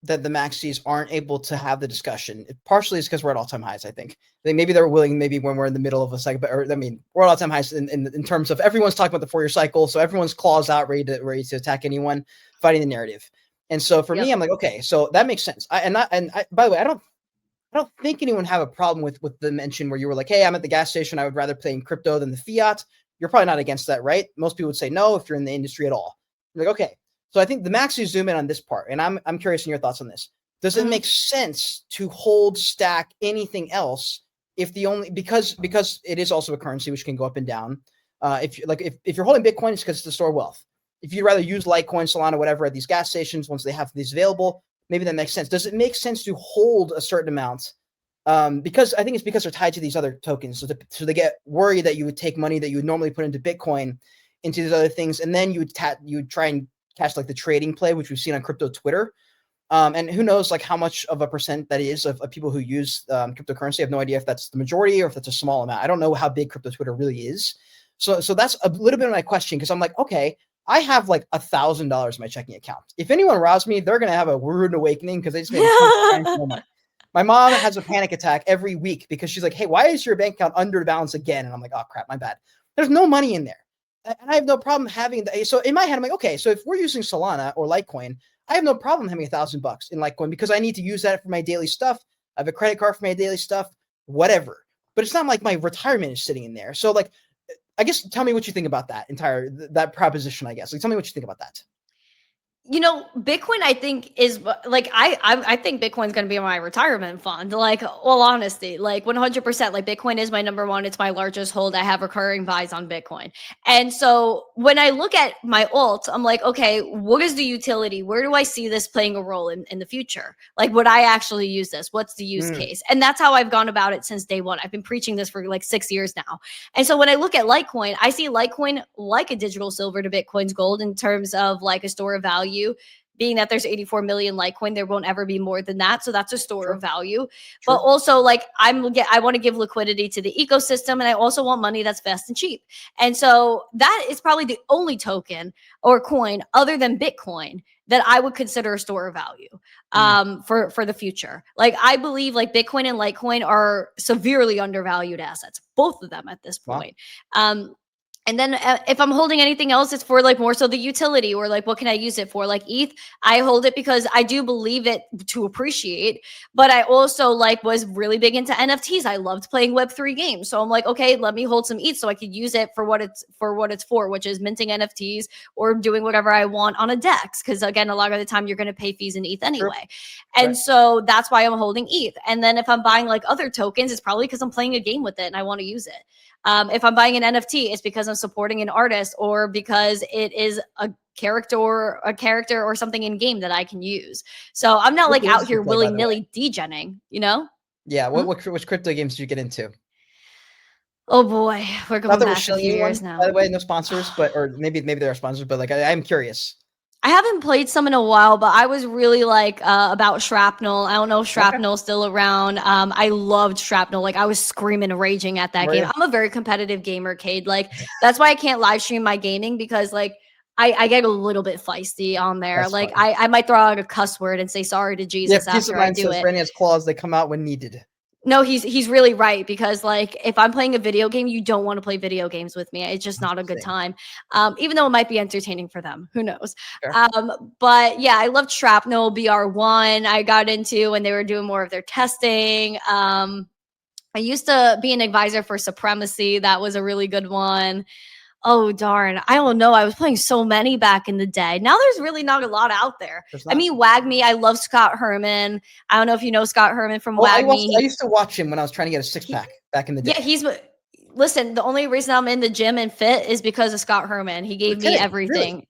maxis aren't able to have the discussion, partially is because we're at all-time highs. I think maybe they're willing, maybe when we're in the middle of a cycle, we're at all-time highs in terms of everyone's talking about the 4-year cycle. So everyone's claws out, ready to attack anyone, fighting the narrative. And so for me, I'm like, okay, so that makes sense. By the way, I don't think anyone have a problem with the mention where you were like, hey, I'm at the gas station. I would rather play in crypto than the fiat. You're probably not against that, right? Most people would say no if you're in the industry at all. I'm like, okay. So I think the maxi zoom in on this part, and I'm curious in your thoughts on this. Does it make sense to hold, stack anything else if because it is also a currency which can go up and down? If you're holding Bitcoin, it's because it's the store of wealth. If you'd rather use Litecoin, Solana, whatever at these gas stations, once they have these available, maybe that makes sense. Does it make sense to hold a certain amount? Because I think it's because they're tied to these other tokens. So they get worried that you would take money that you would normally put into Bitcoin into these other things, and then you would try and catch like the trading play, which we've seen on crypto Twitter. And who knows like how much of a percent that is of people who use cryptocurrency. I have no idea if that's the majority or if that's a small amount. I don't know how big crypto Twitter really is. So that's a little bit of my question, because I'm like, okay, I have like $1,000 in my checking account. If anyone robs me, they're going to have a rude awakening because they just made a moment. My mom has a panic attack every week because she's like, hey, why is your bank account under balance again? And I'm like, oh crap, my bad. There's no money in there. And I have no problem having so in my head, I'm like, okay, so if we're using Solana or Litecoin, I have no problem having $1,000 in Litecoin because I need to use that for my daily stuff. I have a credit card for my daily stuff, whatever. But it's not like my retirement is sitting in there. So like, I guess tell me what you think about that proposition, I guess. Like, tell me what you think about that. Bitcoin, I think is like, I think Bitcoin's going to be my retirement fund. Like, all honesty, like 100%, like Bitcoin is my number one. It's my largest hold. I have recurring buys on Bitcoin. And so when I look at my alt, I'm like, okay, what is the utility? Where do I see this playing a role in the future? Like, would I actually use this? What's the use case? And that's how I've gone about it since day one. I've been preaching this for like 6 years now. And so when I look at Litecoin, I see Litecoin like a digital silver to Bitcoin's gold in terms of like a store of value. being that there's 84 million Litecoin, there won't ever be more than that. So that's a store of value. True. But also, like, I want to give liquidity to the ecosystem, and I also want money that's fast and cheap. And so that is probably the only token or coin other than Bitcoin that I would consider a store of value for the future. Like, I believe like Bitcoin and Litecoin are severely undervalued assets, both of them at this point. Wow. And then if I'm holding anything else, it's for like more so the utility, or like what can I use it for? Like ETH, I hold it because I do believe it to appreciate, but I also like was really big into NFTs. I loved playing Web3 games. So I'm like, okay, let me hold some ETH so I could use it for what it's for, which is minting NFTs or doing whatever I want on a DEX. Because again, a lot of the time you're going to pay fees in ETH anyway. Sure. And so that's why I'm holding ETH. And then if I'm buying like other tokens, it's probably because I'm playing a game with it and I want to use it. If I'm buying an NFT, it's because I'm supporting an artist or because it is a character or something in game that I can use. So I'm not like out here willy-nilly degenning, you know? Yeah. Which crypto games did you get into? Oh boy, we're going back a few years now. By the way, no sponsors, or maybe there are sponsors, but like I'm curious. I haven't played some in a while, but I was really like about Shrapnel. I don't know if Shrapnel's still around. I loved Shrapnel. Like I was screaming and raging at that game. I'm a very competitive gamer, Cade. Like that's why I can't live stream my gaming, because like I get a little bit feisty on there. That's like I might throw out a cuss word and say sorry to Jesus after I do it. Randi has claws, they come out when needed. No, he's really right, because like if I'm playing a video game, you don't want to play video games with me. It's just not a good time. Even though it might be entertaining for them, who knows? Sure. But yeah, I loved Shrapnel BR1. I got into when they were doing more of their testing. I used to be an advisor for Supremacy. That was a really good one. Oh, darn. I don't know. I was playing so many back in the day. Now there's really not a lot out there. I mean, WAGME, I love Scott Herman. I don't know if you know Scott Herman from WAGME. I used to watch him when I was trying to get a six-pack back in the day. Yeah, listen, the only reason I'm in the gym and fit is because of Scott Herman. He gave me everything. Really?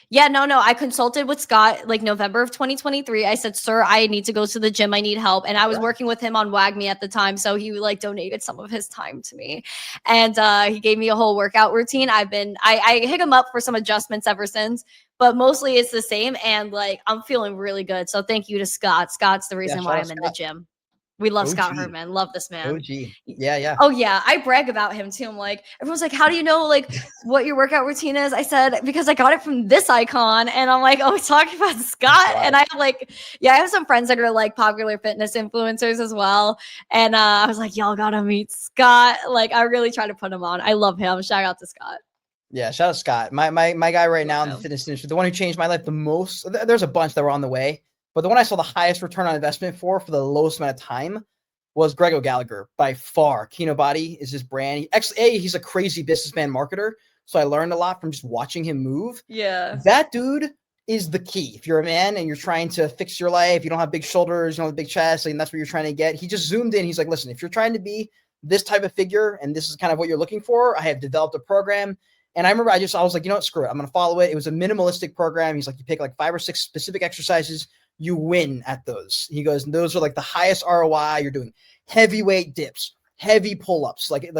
Yeah, no. I consulted with Scott like November of 2023. I said, sir, I need to go to the gym. I need help. And I was working with him on WAGME at the time. So he like donated some of his time to me. And he gave me a whole workout routine. I hit him up for some adjustments ever since, but mostly it's the same. And like, I'm feeling really good. So thank you to Scott. Scott's the reason why I'm in the gym. We love Scott Herman. Love this man. OG. Yeah. Oh yeah. I brag about him too. I'm like, everyone's like, how do you know like what your workout routine is? I said, because I got it from this icon. And I'm like, oh, talking about Scott. And I have some friends that are like popular fitness influencers as well. And I was like, y'all gotta meet Scott. Like I really try to put him on. I love him. Shout out to Scott. Yeah, shout out Scott. My guy right now in the fitness industry, the one who changed my life the most. There's a bunch that were on the way. But the one I saw the highest return on investment for the lowest amount of time was Greg O'Gallagher by far. Kino Body is his brand. He's a crazy businessman marketer. So I learned a lot from just watching him move. Yeah. That dude is the key. If you're a man and you're trying to fix your life, you don't have big shoulders, you don't have a big chest, and that's what you're trying to get. He just zoomed in. He's like, listen, if you're trying to be this type of figure and this is kind of what you're looking for, I have developed a program. And I remember I was like, you know what, screw it. I'm going to follow it. It was a minimalistic program. He's like, you pick like 5 or 6 specific exercises. You win at those. He goes, and those are like the highest ROI. You're doing heavyweight dips, heavy pull-ups, like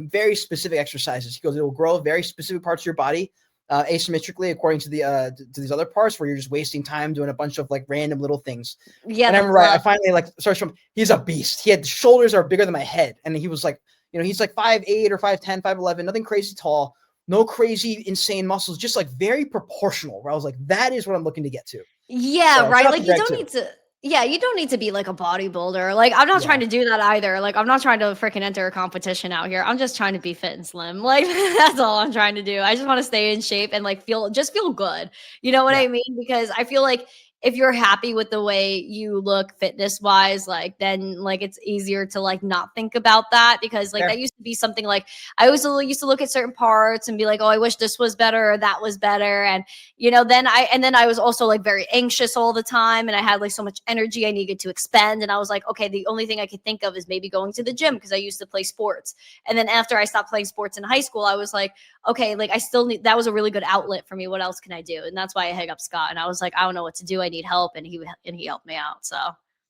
very specific exercises. He goes, it will grow very specific parts of your body asymmetrically according to to these other parts where you're just wasting time doing a bunch of like random little things. Yeah. And I remember I finally like started showing him, he's a beast. He had shoulders are bigger than my head. And he was like, he's like 5'8" or 5'10", 5'11", nothing crazy tall, no crazy insane muscles, just like very proportional, where I was like, that is what I'm looking to get to. Yeah, right. Like you don't need to. Yeah, you don't need to be like a bodybuilder. Like I'm not trying to do that either. Like I'm not trying to freaking enter a competition out here. I'm just trying to be fit and slim. Like that's all I'm trying to do. I just want to stay in shape and like feel good. You know what I mean? Because I feel like if you're happy with the way you look fitness wise, like then like it's easier to like not think about that, because like that used to be something like I always used to look at certain parts and be like, oh, I wish this was better or that was better. And then I was also like very anxious all the time, and I had like so much energy I needed to expend. And I was like, okay, the only thing I could think of is maybe going to the gym, because I used to play sports. And then after I stopped playing sports in high school, I was like, okay, like I still need, that was a really good outlet for me. What else can I do? And that's why I hit up Scott, and I was like, I don't know what to do. I need help. And he helped me out. So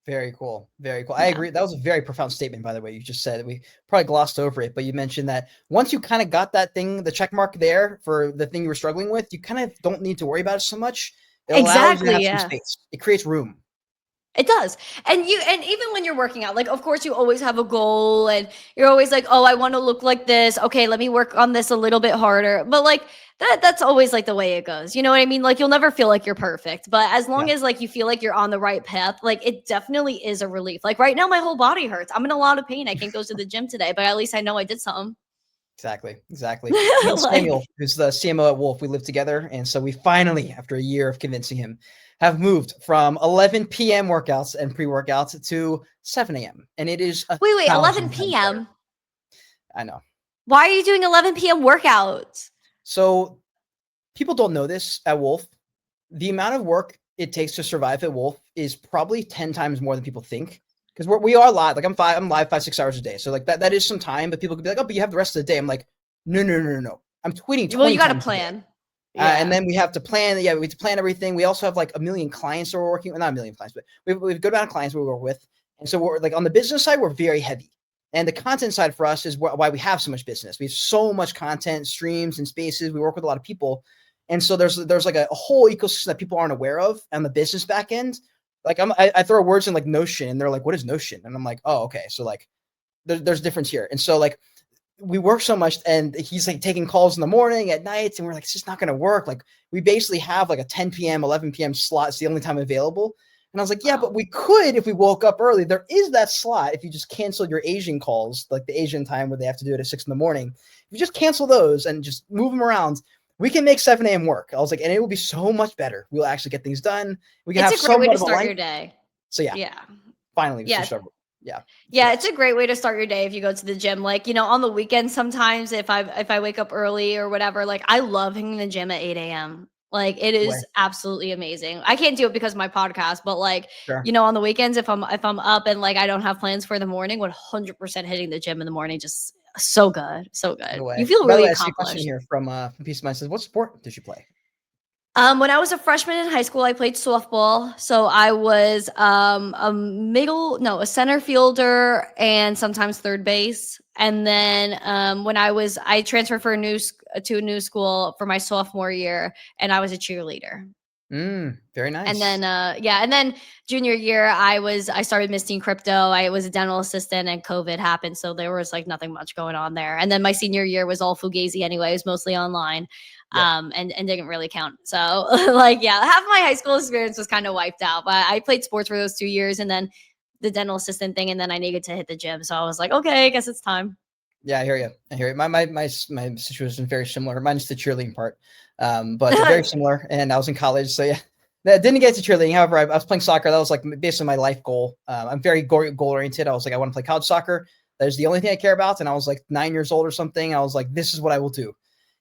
very cool. Very cool. I agree. That was a very profound statement, by the way. You just said we probably glossed over it, but you mentioned that once you kind of got that thing, the check mark there for the thing you were struggling with, you kind of don't need to worry about it so much, It allows you to Exactly, have some yeah. space. It creates room. It does. And even when you're working out, like of course you always have a goal and you're always like, "Oh, I want to look like this. Okay, let me work on this a little bit harder." But like that's always like the way it goes. You know what I mean? Like you'll never feel like you're perfect, but as Yeah, long as like you feel like you're on the right path, like it definitely is a relief. Like right now my whole body hurts. I'm in a lot of pain. I can't go to the gym today, but at least I know I did something. exactly, exactly. Me and Samuel, Like who's the CMO at Wolf, we live together, and so we finally, after a year of convincing him, have moved from 11 p.m. workouts and pre-workouts to 7 a.m. And it is a wait, 11 thousand times better. p.m. I know. Why are you doing 11 p.m. workouts? So people don't know this at Wolf. The amount of work it takes to survive at Wolf is probably 10 times more than people think. Because we are live. Like I'm live 5-6 hours a day. So like that is some time, but people could be like, oh, but you have the rest of the day. I'm like, no. I'm tweeting Well, 20 you got to times a day. plan. And Yeah. then we have to plan. Yeah, we have to plan everything. We also have like a million clients that we're working with. Not a million clients, but we have a good amount of clients we work with. And so we're like on the business side, we're very heavy. And the content side for us is why we have so much business. We have so much content, streams, and spaces. We work with a lot of people. And so there's like a whole ecosystem that people aren't aware of on the business back end. Like I throw words in like Notion and they're like, what is Notion? And I'm like, oh, okay. So like there's difference here. And so like we work so much and he's like taking calls in the morning at night and we're like, it's just not going to work. Like we basically have like a 10 p.m., 11 p.m. slot. It's the only time available. And I was like, yeah, but we could if we woke up early. There is that slot if you just cancel your Asian calls, like the Asian time where they have to do it at 6 a.m. If you just cancel those and just move them around, we can make 7 a.m. work. I was like, and it will be so much better. We'll actually get things done. We can It's have a great way somewhat to of a start life. your day. So yeah, Yeah. finally we Yeah. switched over. Yeah. Yeah, it's a great way to start your day if you go to the gym. Like, on the weekends sometimes if I wake up early or whatever, like I love hitting the gym at 8 a.m. Like it Way. is absolutely amazing. I can't do it because of my podcast, but like, Sure. on the weekends if I'm up and like I don't have plans for the morning, 100% hitting the gym in the morning just so good. So No good. You way. feel By the really way, I see a question accomplished. here from Peace of Mind says, what sport did you play? When I was a freshman in high school, I played softball. So I was a center fielder and sometimes third base. And then when I transferred to a new school for my sophomore year, and I was a cheerleader. Very And nice. then and then junior year I started missing crypto. I was a dental assistant and COVID happened, so there was like nothing much going on there. And then my senior year was all fugazi anyway, it was mostly online. Yeah. And didn't really count. So like yeah, half my high school experience was kind of wiped out. But I played sports for those 2 years and then the dental assistant thing, and then I needed to hit the gym. So I was like, okay, I guess it's time. Yeah, I hear you. I hear you. My situation is very similar. Mine's the cheerleading part, but very similar. And I was in college, so yeah, that didn't get to cheerleading. However, I was playing soccer. That was like basically my life goal. I'm very goal oriented. I was like, I want to play college soccer. That is the only thing I care about. And I was like 9 years old or something. I was like, this is what I will do.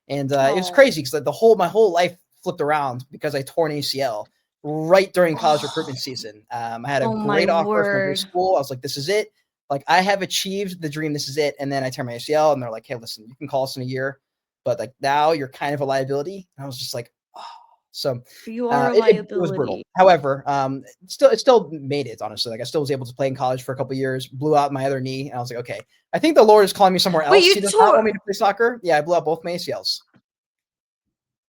And it was Oh, crazy because my whole life flipped around because I tore an ACL right during college recruitment season. I had a oh my great offer from a great word. school. I was like, this is it. Like I have achieved the dream. This is it. And then I tear my ACL and they're like, hey, listen, you can call us in a year, but like now you're kind of a liability. And I was just like, oh. So You are a it was brutal. liability. However, it still made it, honestly. Like I still was able to play in college for a couple years, blew out my other knee. And I was like, okay, I think the Lord is calling me somewhere Wait, else. you He does not tore want me to play soccer. Yeah, I blew out both my ACLs.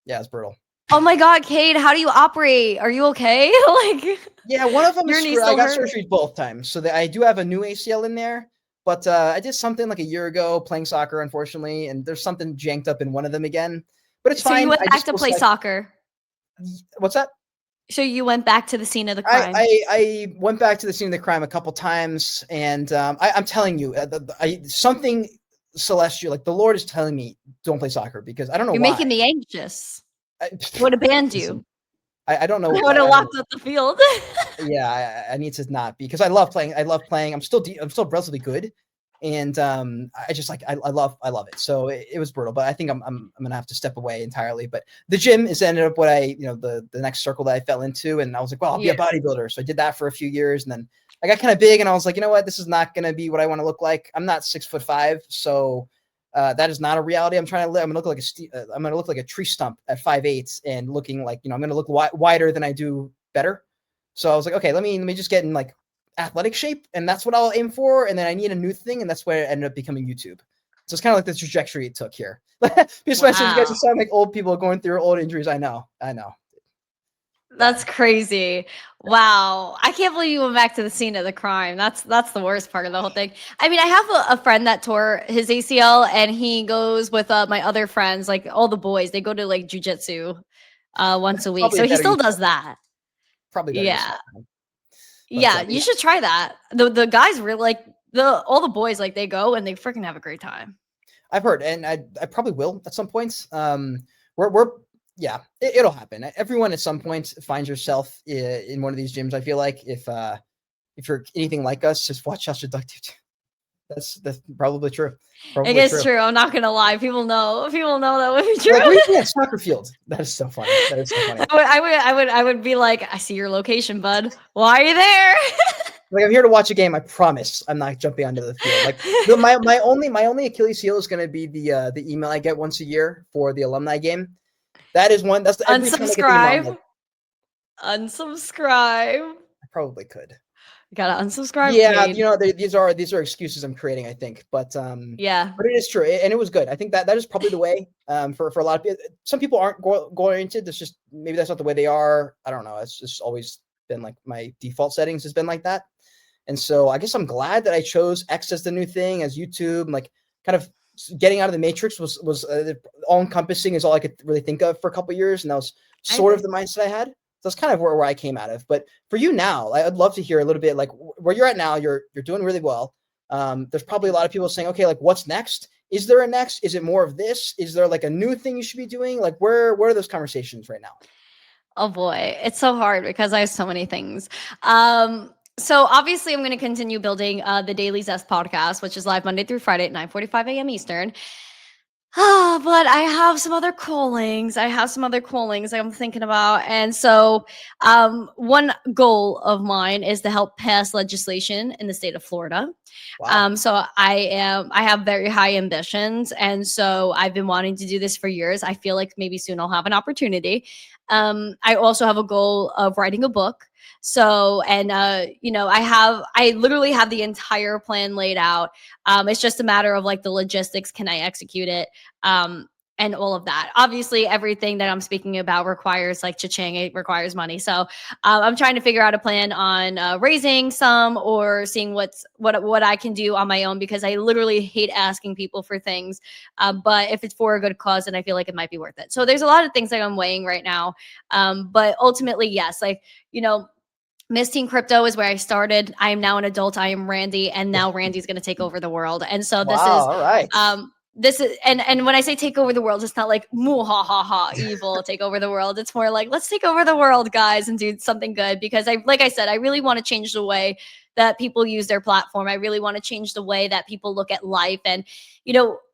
Yeah, it's brutal. Oh my God, Kate, how do you operate? Are you okay? Like, Yeah, one of them your is knee I still got hurt. surgery both times, so that I do have a new ACL in there. But I did something like a year ago playing soccer, unfortunately, and there's something janked up in one of them again. But it's So you fine. went I back just to was play like, soccer. what's that? So you went back to the scene of the I crime. I, I went back to the scene of the crime a couple times, and I'm telling you, something celestial, like the Lord is telling me, don't play soccer because I don't know You're why. making me anxious. I, I would have banned listen, you. I don't know. I would have locked up the field. Yeah, I need to not because I love playing. I love playing. I'm still relatively good, and I just like I love it. So it was brutal, but I think I'm gonna have to step away entirely. But the gym is ended up what the next circle that I fell into, and I was like, well, I'll be Yeah. a bodybuilder. So I did that for a few years, and then I got kind of big, and I was like, you know what, this is not gonna be what I want to look like. I'm not 6'5", so. That is not a reality. I'm trying to live. I'm gonna look like a tree stump at 5'8" and looking like I'm gonna look wider than I do better. So I was like, okay, let me just get in like athletic shape, and that's what I'll aim for. And then I need a new thing, and that's where it ended up becoming YouTube. So it's kind of like the trajectory it took here. Just mentioned you guys Wow. sound like old people going through old injuries. I know. That's crazy. Wow. I can't believe you went back to the scene of the crime. That's the worst part of the whole thing. I mean, I have a friend that tore his ACL and he goes with my other friends, like all the boys. They go to like jujitsu once a week. Probably So he better still use does that. probably better use Yeah. smart time. Yeah, But you yeah, should try that. The guys really like all the boys like they go and they freaking have a great time. I've heard, and I probably will at some points. We're yeah, it'll happen. Everyone at some point finds yourself in one of these gyms. I feel like if you're anything like us, just watch how seductive. That's probably true. It Probably is true. true. I'm not gonna lie. People know. People know that would be true. Like, what are you doing at soccer field? That is so funny. That is so funny. I would be like, I see your location, bud. Why are you there? Like, I'm here to watch a game. I promise I'm not jumping onto the field. Like my only Achilles heel is going to be the email I get once a year for the alumni game. That is one. That's every time I get the email. I'm like, Unsubscribe. I probably could. You gotta unsubscribe, Yeah, Cade. these are excuses I'm creating, I think, Yeah. but it is true, and it was good. I think that is probably the way for a lot of people. Some people aren't goal oriented. That's just maybe that's not the way they are. I don't know. It's just always been like my default settings has been like that, and so I guess I'm glad that I chose X as the new thing, as YouTube, like kind of getting out of the matrix was all encompassing is all I could really think of for a couple of years, and that was sort of the mindset I had. So that's kind of where I came out of. But for you now, I'd love to hear a little bit like where you're at now. You're doing really well. There's probably a lot of people saying, okay, like what's next? Is there a next? Is it more of this? Is there like a new thing you should be doing? Like where are those conversations right now? Oh boy, it's so hard because I have so many things. So obviously, I'm going to continue building the Daily Zest podcast, which is live Monday through Friday at 9:45 a.m. Eastern. But I have some other callings. I'm thinking about. And so one goal of mine is to help pass legislation in the state of Florida. Wow. So I have very high ambitions. And so I've been wanting to do this for years. I feel like maybe soon I'll have an opportunity. I also have a goal of writing a book. So, and, I literally have the entire plan laid out. It's just a matter of like the logistics. Can I execute it? And all of that. Obviously, everything that I'm speaking about requires like cha-ching, it requires money. So I'm trying to figure out a plan on raising some or seeing what I can do on my own because I literally hate asking people for things. But if it's for a good cause, then I feel like it might be worth it. So there's a lot of things that I'm weighing right now. But ultimately, yes, like, Miss Teen Crypto is where I started. I am now an adult. I am Randy, and now Randy's going to take over the world. And so Wow. All right. this is and when I say take over the world, it's not like moo ha ha ha evil take over the world. It's more like let's take over the world, guys, and do something good because like I said, I really want to change the way that people use their platform. I really want to change the way that people look at life. And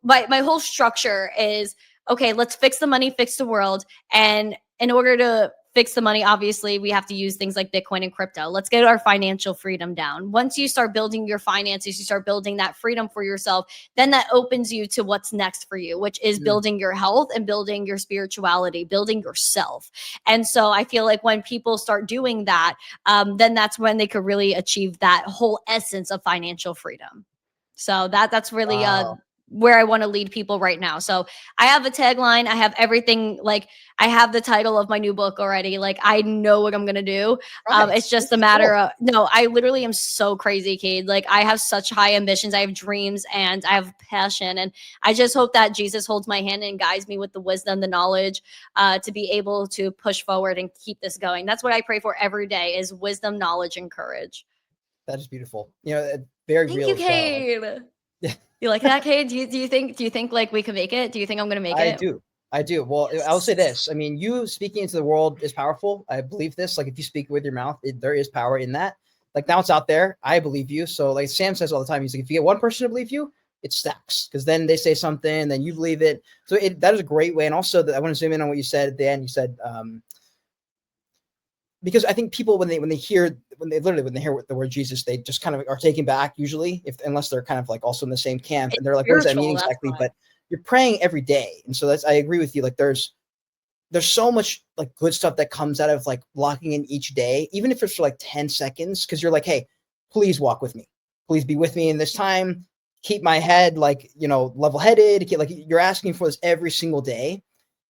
my whole structure is okay, let's fix the money, fix the world. And in order to fix the money, obviously, we have to use things like Bitcoin and crypto. Let's get our financial freedom down. Once you start building your finances, you start building that freedom for yourself, then that opens you to what's next for you, which is building your health and building your spirituality, building yourself. And so I feel like when people start doing that, then that's when they could really achieve that whole essence of financial freedom. So that's really Wow. where I want to lead people right now. So I have a tagline. I have everything. Like I have the title of my new book already. Like I know what I'm going to do. Right. It's just a matter of, no, I literally am so crazy, Cade. Like I have such high ambitions. I have dreams and I have passion. And I just hope that Jesus holds my hand and guides me with the wisdom, the knowledge to be able to push forward and keep this going. That's what I pray for every day is wisdom, knowledge, and courage. That is beautiful. Very Thank real you, as well. Cade. Yeah. You like that, Cade? Do you think like we can make it? Do you think I'm gonna make I it? do. I do. Well, I'll say this. I mean, you speaking into the world is powerful. I believe this. Like, if you speak with your mouth, there is power in that. Like, now it's out there. I believe you. So, like Sam says all the time, he's like, if you get one person to believe you, it stacks because then they say something, then you believe it. So, that is a great way. And also, I want to zoom in on what you said at the end. You said, because I think people when they hear the word Jesus, they just kind of are taken back usually, unless they're kind of like also in the same camp, and It's they're like, "What does that mean spiritual, that's exactly?" why. But you're praying every day, and so I agree with you. Like there's so much like good stuff that comes out of like locking in each day, even if it's for like 10 seconds, because you're like, "Hey, please walk with me, please be with me in this time, keep my head like level headed." Like you're asking for this every single day,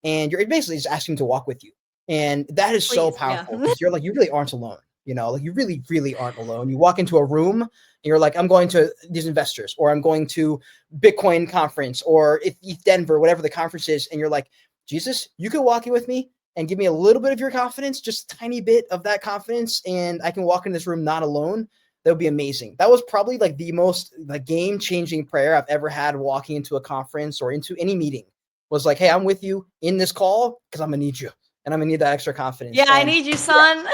and you're basically just asking to walk with you. And that is so Please, yeah. powerful because you're like, you really aren't alone. Like you really, really aren't alone. You walk into a room and you're like, I'm going to these investors, or I'm going to Bitcoin conference, or ETH Denver, whatever the conference is. And you're like, Jesus, you can walk in with me and give me a little bit of your confidence, just a tiny bit of that confidence. And I can walk in this room not alone. That would be amazing. That was probably like the most game-changing prayer I've ever had walking into a conference or into any meeting, was like, hey, I'm with you in this call because I'm going to need you. And I'm going to need that extra confidence. Yeah, I And need you, son.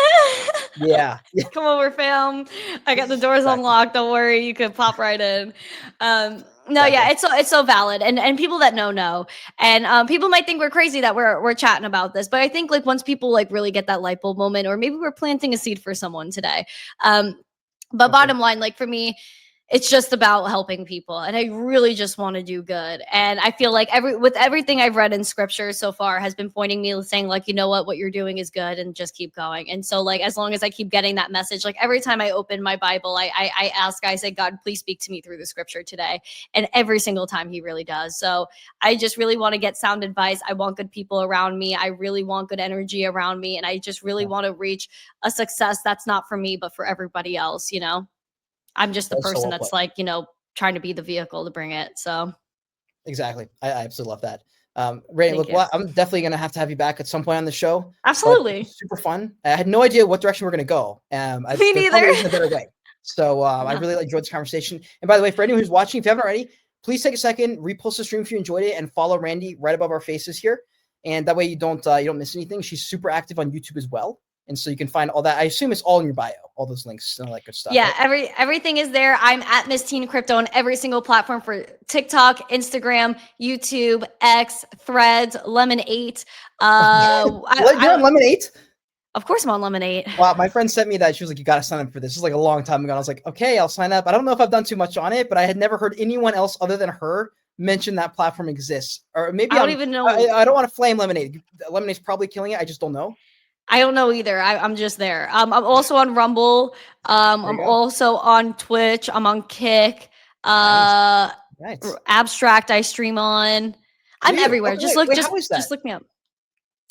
yeah. Come over, fam. I got the doors Exactly. unlocked. Don't worry, you could pop right in. No, Exactly. yeah, it's so valid, and people that know, and people might think we're crazy that we're chatting about this, but I think like once people like really get that light bulb moment, or maybe we're planting a seed for someone today. But bottom line, like for me, it's just about helping people, and I really just want to do good. And I feel like everything I've read in scripture so far has been pointing me, saying like, you know what you're doing is good, and just keep going. And so like as long as I keep getting that message, like every time I open my Bible, I say, God, please speak to me through the scripture today. And every single time he really does. So I just really want to get sound advice. I want good people around me. I really want good energy around me, and I just really want to reach a success that's not for me but for everybody else. I'm just the That's so person well that's put. like, trying to be the vehicle to bring it. So Exactly. I absolutely love that. Randy, thank look, you. I'm definitely going to have you back at some point on the show, but this Absolutely. was super fun. I had no idea what direction we're going to go. Me There neither. probably isn't a better way. So I No. really enjoyed this conversation. And by the way, for anyone who's watching, if you haven't already, please take a second, repost the stream if you enjoyed it, and follow Randy right above our faces here. And that way you don't miss anything. She's super active on YouTube as well. And so you can find all that. I assume it's all in your bio, all those links and all that good stuff, Yeah, right? everything is there. I'm at Miss Teen Crypto on every single platform for TikTok, Instagram, YouTube, X, Threads, Lemon8. You're on Lemonade? Of course I'm on Lemon8. Wow, my friend sent me that. She was like, you got to sign up for this. This is like a long time ago. I was like, okay, I'll sign up. I don't know if I've done too much on it, but I had never heard anyone else other than her mention that platform exists. Or maybe I don't even know. I don't want to flame Lemonade. Lemonade's probably killing it. I just don't know. I don't know either. I'm just there. I'm also on Rumble. There I'm you go. also on Twitch. I'm on Kick. Nice. Uh, Nice. Abstract. I stream on. Do I'm you? everywhere. Okay, wait, how is Just that? look me up.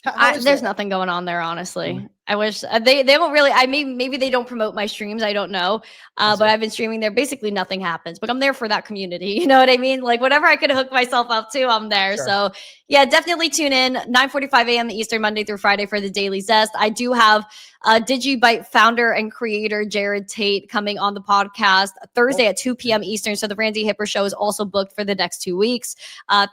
How is There's that? nothing going on there, honestly. I wish they don't really. Maybe they don't promote my streams. I don't know. I But see. I've been streaming there. Basically, nothing happens. But I'm there for that community. You know what I mean? Like whatever I could hook myself up to, I'm there. Sure. So yeah, definitely tune in 9:45 a.m. Eastern, Monday through Friday for the Daily Zest. I do have DigiByte founder and creator Jared Tate coming on the podcast Thursday at 2 p.m. Eastern. So the Randy Hipper show is also booked for the next 2 weeks.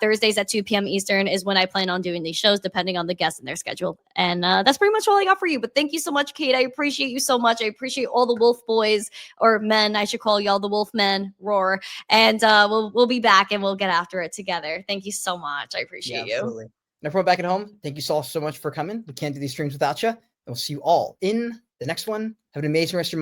Thursdays at 2 p.m. Eastern is when I plan on doing these shows, depending on the guests and their schedule. And that's pretty much all I got for you. But thank you so much, Kate. I appreciate you so much. I appreciate all the wolf boys, or men. I should call y'all the wolf men. Roar. And we'll be back and we'll get after it together. Thank you so much. I appreciate you. Absolutely. And everyone back at home, thank you all so much for coming. We can't do these streams without you. And we'll see you all in the next one. Have an amazing rest of your